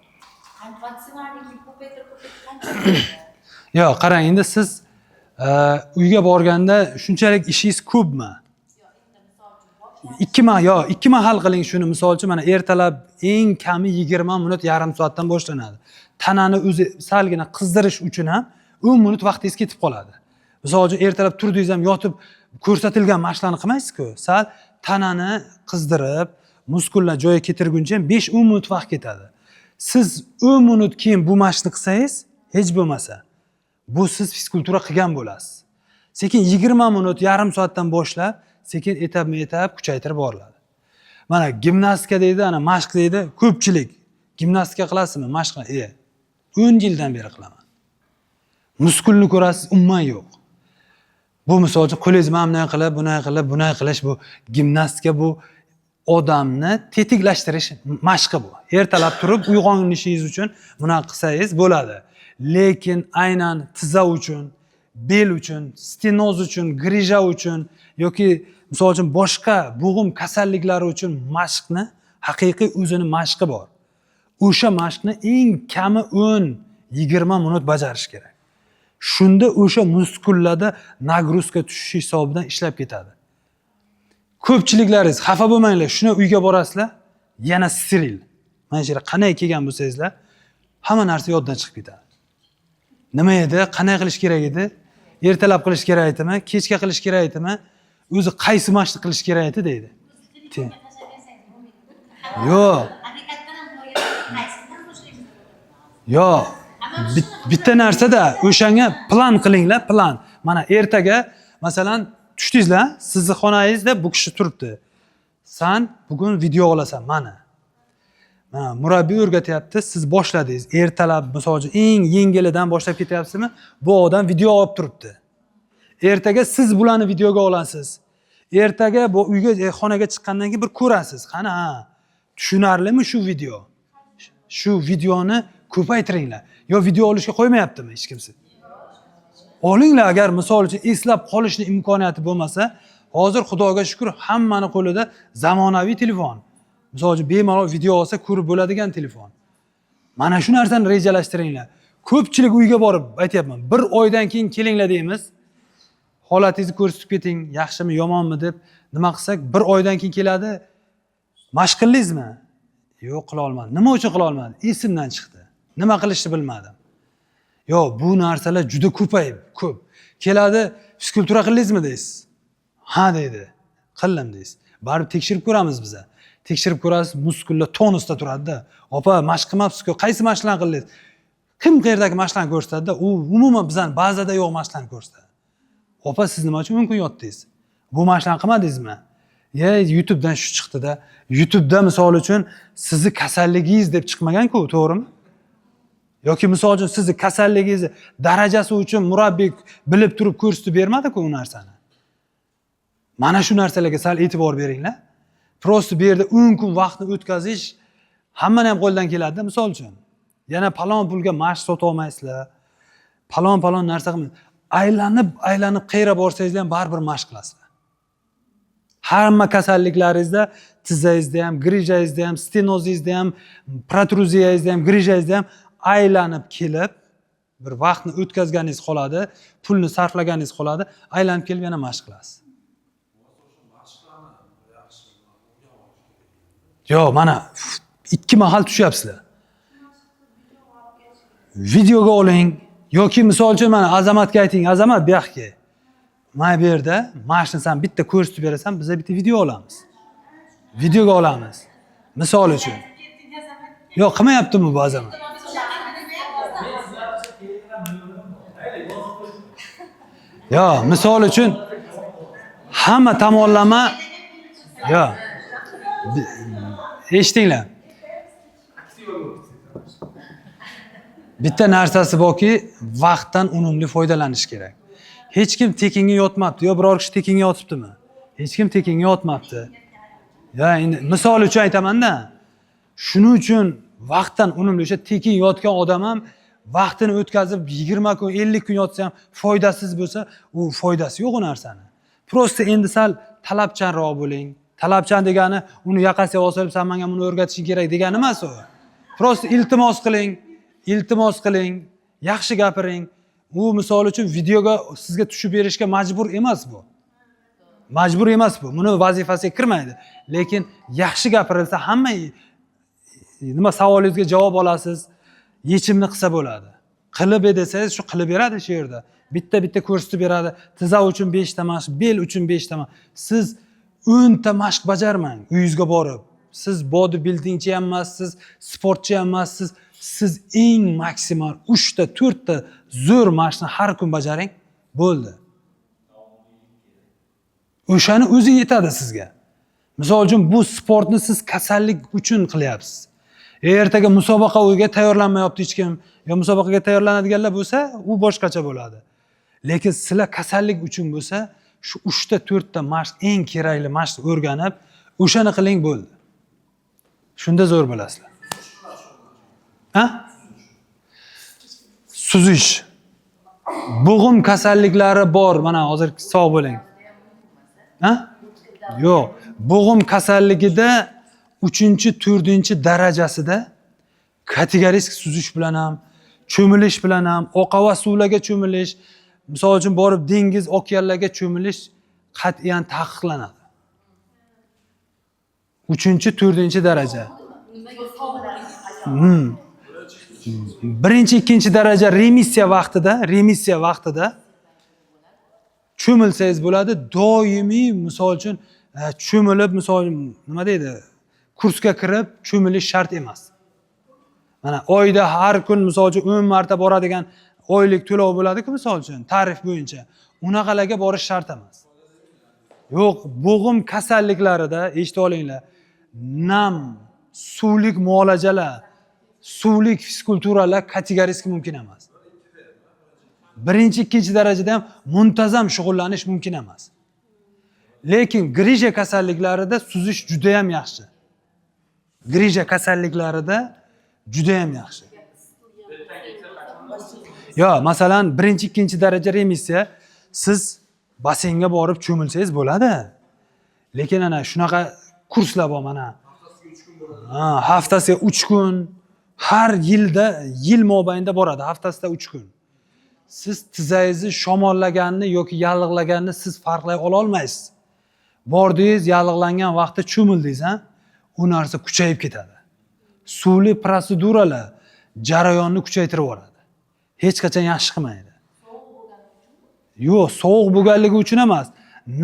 Maksimalni ko'paytirib qancha?
Yo'q, qarang, endi siz uyga borganda shunchalik ishingiz ko'pmi? Ikki mahal qiling shuni. Misol uchun mana ertalab eng kami 20 minut, yarim soatdan boshlanadi. Tanani o'zi salgina qizdirish uchun ham 10 minut vaqtingiz ketib qoladi. Misol uchun ertalab turdingiz ham yotib ko'rsatilgan mashqlarni qilmaysiz-ku. Sal tanani qizdirib, muskullar joyiga keltirguncha 5-10 minut vaqt ketadi. Siz 10 minut keyin bu mashqni qilsangiz, hech bo'lmasa, bu siz fizkultura qilgan bo'lasiz. Sekin 20 minut, yarim soatdan boshlab, sekin etap kuchaytirib boriladi. Mana gimnastika deydi, ana mashq deydi. Ko'pchilik gimnastika qilasizmi? Mashq 10 yildan beri qilaman. Muskulni ko'rasiz, umuman yo'q. Bu misol uchun qo'lingiz bunday qilish, bu gimnastika, bu odamni tetiklashtirish mashqi bu. Ertalab turib uyg'onishingiz uchun buni qilsangiz bo'ladi. Lekin aynan tizza uchun, bel uchun, stenoz uchun, grija uchun yoki misol uchun boshqa bo'g'im kasalliklari uchun mashqni haqiqiy o'zini mashqi bor. O'sha mashqni eng kami 10-20 minut bajarish kerak. Shunda o'sha muskullarda nagruzka tushishi hisobidan ishlab ketadi. Ko'pchiliklaringiz xafa bo'lmanglar, shuni uyga borasizlar, yana steril. Mana shu yerga qanday kelgan bo'lsangizlar, hamma narsa yoddan chiqib ketadi. Nima edi, qanday qilish kerak edi, ertalab qilish kerak edimi, kechga qilish kerak edimi, o'zi qaysi mashqni qilish kerak edi deydi. Yo'q. Yo'q. Bitta narsada o'shanga plan qilinglar, plan. Mana ertaga masalan tushdingizlar, sizni xonangizda bu kishi turibdi. Sen bugun video olasan, mana. Mana murabbiy o'rgatyapti, siz boshladingiz. Ertalab misol uchun eng yengilidan boshlab ketyapsizmi? Bu odam video olib turibdi. Ertaga siz bularni videoga olasiz. Ertaga bu uyga xonaga chiqqandan keyin bir ko'rasiz. Qani, Tushunarlimi shu video? Shu videoni ko'paytiringlar. Yo video olishga qo'ymayaptimi hech kimsi? Olinglar, agar misol uchun eslab qolishni imkoniyati bo'lmasa, hozir Xudoga shukr hammani qo'lida zamonaviy telefon. Misol uchun bemalol video olsa ko'rib bo'ladigan telefon. Mana shu narsani rejalashtiringlar. Ko'pchilik uyga borib aytayapman, bir oydan keyin kelinglar deymiz. Holatingizni ko'rsatib keting, yaxshimi, yomonmi deb nima qilsak, bir oydan keyin keladi. Mashq qildingizmi? Yo'q, qila olmadim. Nima uchun qila olmadim? Esimdan chiqdi. Nima qilishni bilmadim. Yo, bu narsalar juda ko'p. Keladi, fizkultura qildingizmi deysiz? Ha deydi. Qildim deysiz. Barib tekshirib ko'ramiz biz. Tekshirib ko'rasiz, muskullar tonusda turadi-da. Opa, mashq qilmabsiz-ku, qaysi mashqlarni qildingiz? Kim qayerdagi mashqlarni ko'rsatadi-da, u umuman bizning bazada yo'q mashqlarni ko'rsatadi. Opa, siz nima uchun mumkin yotdingiz? Bu mashqlarni qilmadingizmi? YouTubedan shu chiqdi-da. YouTubeda misol uchun sizni kasalligingiz deb chiqmagan-ku, to'g'rimi? Yoki misol uchun sizni kasalligingizni darajasi uchun murabbiy bilib turib ko'rsatib bermadi-ku u narsani. Mana shu narsalarga sal e'tibor beringlar. Prosta bu yerda 10 kun vaqtni o'tkazish hammani ham qo'ldan keladi, misol uchun. Yana palon pulga mashq sota olmaysizlar. Palon narsa qilmaysiz. Aylanib qayerga borsangiz ham baribir mashq qilasizlar. Hamma kasalliklaringizda, tizzangizda ham, grijangizda ham, stenozingizda ham, protruziyangizda ham, grijangizda ham aylanib kelib bir vaqtni o'tkazganingiz qoladi, pulni sarflaganingiz qoladi, aylanib kelib yana mashq qilasiz. Yo, mana 2 mahal tushyapsizlar. Videoga oling yoki misol uchun mana Azamatga ayting, Azamat bu yoqqa. Mana bu yerda mashqni sen bitta ko'rsatib berasan, biz bitta video olamiz. Videoga olamiz. Misol uchun. Yo, qilmayaptimi bu Azamat? Yo, misol uchun hamma tomonlama yo eshitinglar. Bitta narsasi borki, vaqtdan unumli foydalanish kerak. Hech kim tekinga yotmabdi. Yo, biror kishi tekinga yotibdimi? Hech kim tekinga yotmabdi. Ya, endi misol uchun aytaman-da. Shuning uchun vaqtdan unumli o'sha tekin yotgan odam ham vaqtini o'tkazib 20 kun, 50 kun yotsa ham foydasiz bo'lsa, u foydasi yo'q u narsani. Prosta endi sal talabchanroq bo'ling. Talabchan degani uni yoqasiga osilib, sen menga buni o'rgatishing kerak degani emas u. Prosta iltimos qiling, yaxshi gapiring. U misol uchun videoga sizga tushib berishga majbur emas bu. Majbur emas bu. Buni vazifasiga kirmaydi. Lekin yaxshi gapirilsa hamma nima savolingizga javob olasiz, yechimni qilsa bo'ladi. Qilib desangiz, shu qilib beradi shu yerda. Bitta ko'rsatib beradi. Tiza uchun 5 ta mashq, bel uchun 5 ta mashq. Siz 10 ta mashq bajarmang uyingizga borib. Siz bodybuildingchi ham emassiz, sportchi ham emassiz. Siz eng maksimal 3 ta, 4 ta zo'r mashqni har kun bajaring, bo'ldi. O'shani o'zi yetadi sizga. Misol uchun bu sportni siz kasallik uchun qilyapsiz. Ertaga musobaqaga tayyorlanmayapti hech kim, yo musobaqaga tayyorlanadiganlar bo'lsa, u boshqacha bo'ladi. Lekin sizlar kasallik uchun bo'lsa, shu 3 ta, 4 ta mashq, eng kerakli mashqni o'rganib, o'shani qiling, bo'ldi. Shunda zo'r bo'lasizlar. Ha? Suzish. Bo'g'im kasalliklari bor, mana hozir sog' bo'ling. Ha? Yo'q, bo'g'im kasalligida 3-4-darajasida kategoriyik suzish bilan ham, cho'milish bilan ham, oqova suvlarga cho'milish, misol uchun borib dengiz, okeanlarga cho'milish qat'iyan taqiqlanadi. 3-4-daraja. Birinchi, ikkinchi daraja remissiya vaqtida cho'milsangiz bo'ladi. Doimiy misol uchun cho'milib, misol nima deydi? Kursga kirib cho'milish shart emas. Mana oyda har kun misol uchun 10 marta boradigan oylik to'lov bo'ladi-ku misol uchun tarif bo'yicha. Unaqalarga borish shart emas. Yo'q, bo'g'im kasalliklarida eshitib olinglar. Nam, suvlik muolajalar, suvlik fizkulturalar kategoriyik mumkin emas. Birinchi, ikkinchi darajada ham muntazam shug'ullanish mumkin emas. Lekin grija kasalliklarida suzish juda ham yaxshi. grija kasalliklarida juda ham yaxshi. Yo, masalan, birinchi, ikkinchi daraja remissiya siz basseynga borib cho'milsangiz bo'ladi. Lekin ana shunaqa kurslar bor mana. Haftasiga 3 kun, har yil mobaynida boradi, haftasida 3 kun. Siz tizangizni shamollaganini yoki yallig'laganini siz farqlay ola olmaysiz. Bordingiz, yallig'langan vaqtda cho'mildingiz, u narsa kuchayib ketadi. Suvli proseduralar jarayonni kuchaytirib yuboradi. Hech qachon yaxshi qilmaydi. Yo'q, sovuq bo'lganligi uchun emas.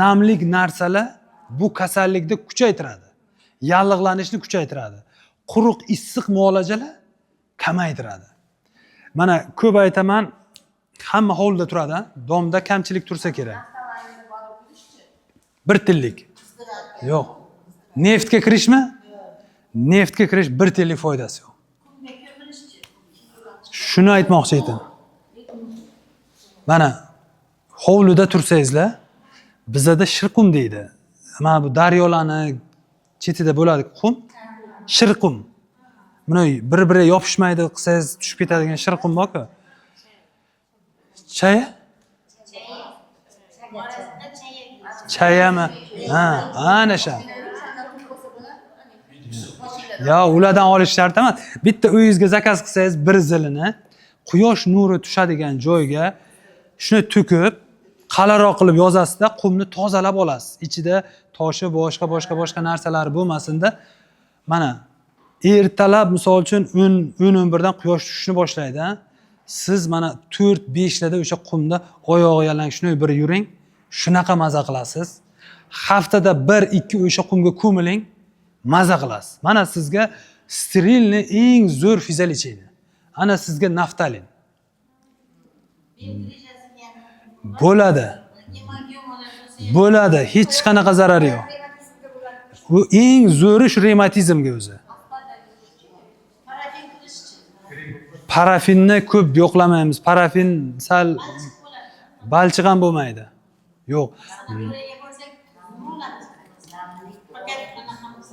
Namlik narsalar bu kasallikni kuchaytiradi. Yallig'lanishni kuchaytiradi. Quruq issiq muolajalar kamaytiradi. Mana ko'p aytaman, hamma hovlida turadi, domda kamchilik tursa kerak. Bir tillik. Yo'q. Neftga kirishmi? Neftga kirish bir tillik foydasi yo'q. Shuni aytmoqchi edim. Mana hovlida tursangizlar, bizada shirqum deydi. Mana bu daryolarni chetida bo'ladi qum, shirqum. Buni bir-biriga yopishmaydi, qilsangiz tushib ketadigan shirqum bor-ku. Chaya? Chayami? Ana shu. Ya, ulardan olish shart emas. Bitta uyingizga zakaz qilsangiz bir zilini quyosh nuri tushadigan joyga shuni to'kib, qalaroq qilib yozasizda, qumni tozalab olasiz. Ichida toshi, boshqa narsalar bo'lmasin-da. Mana ertalab misol uchun 10-11 dan quyosh tushishni boshlaydi. Siz mana 4-5 larda o'sha qumda oyog'i yalang shuni bir yuring, shunaqa maza qilasiz. Haftada 1-2 o'sha qumga ko'miling, maza qilasiz. Mana sizga sterilni eng zo'r fizal ichaydi. Ana sizga naftalin. Bo'ladi, hech qanaqa zarari yo'q. Bu eng zo'ri shu revmatizmga o'zi. Parafinni ko'p yo'qlamaymiz. Parafin sal balchiq ham bo'lmaydi. Yo'q.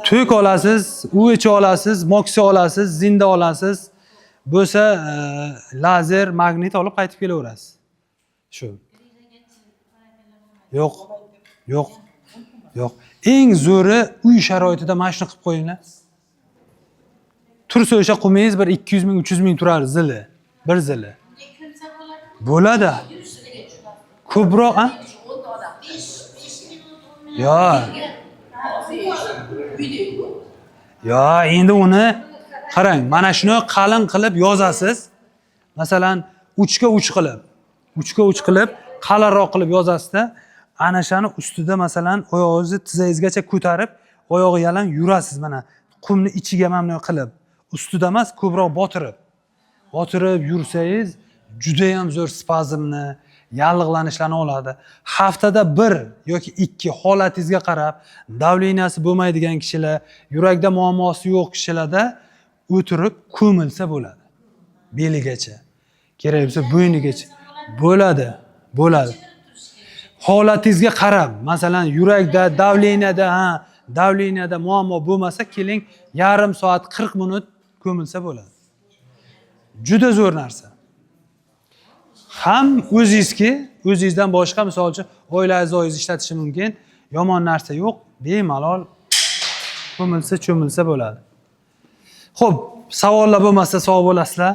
To'k olasiz, UH olasiz, moksi olasiz, zinda olasiz. Bo'lsa lazer, magnit olib qaytib kelaverasiz. Shu. Yo'q. Eng zo'ri uy sharoitida mana shuni qilib qo'yinglar. Tursa o'sha qumingiz bir 200 ming, 300 ming turar zili, bir zili. Bo'ladi. Ko'proq, ha? Yo, endi uni qarang, mana shuni qalin qilib yozasiz. Masalan, 3 ga 3 qilib, qalinroq qilib yozasizda, ana shuni ustida masalan oyog'ingizni tizangizgacha ko'tarib, oyog'i yalang yurasiz mana. Qumni ichiga mana qilib, ustida emas, ko'proq botirib yursangiz, juda ham zo'r spazmni, yallig'lanishlarni oladi. Haftada 1 yoki 2 holatingizga qarab, davleniyasi bo'lmaydigan kishilar, yurakda muammosi yo'q kishilarda o'tirib ko'milsa bo'ladi. Beligacha. Kerak bo'lsa bo'ynigacha. Bo'ladi. Holatingizga qarab, masalan, yurakda, davleniyada muammo bo'lmasa, keling yarim soat, 40 minut ko'milsa bo'ladi. Juda zo'r narsa. Ham o'zingizdan boshqa, misol uchun, oilangiz ishlatishi mumkin. Yomon narsa yo'q, bemalol ko'milsa bo'ladi. Xo'p, savollar bo'lmasa sog' bo'lasizlar.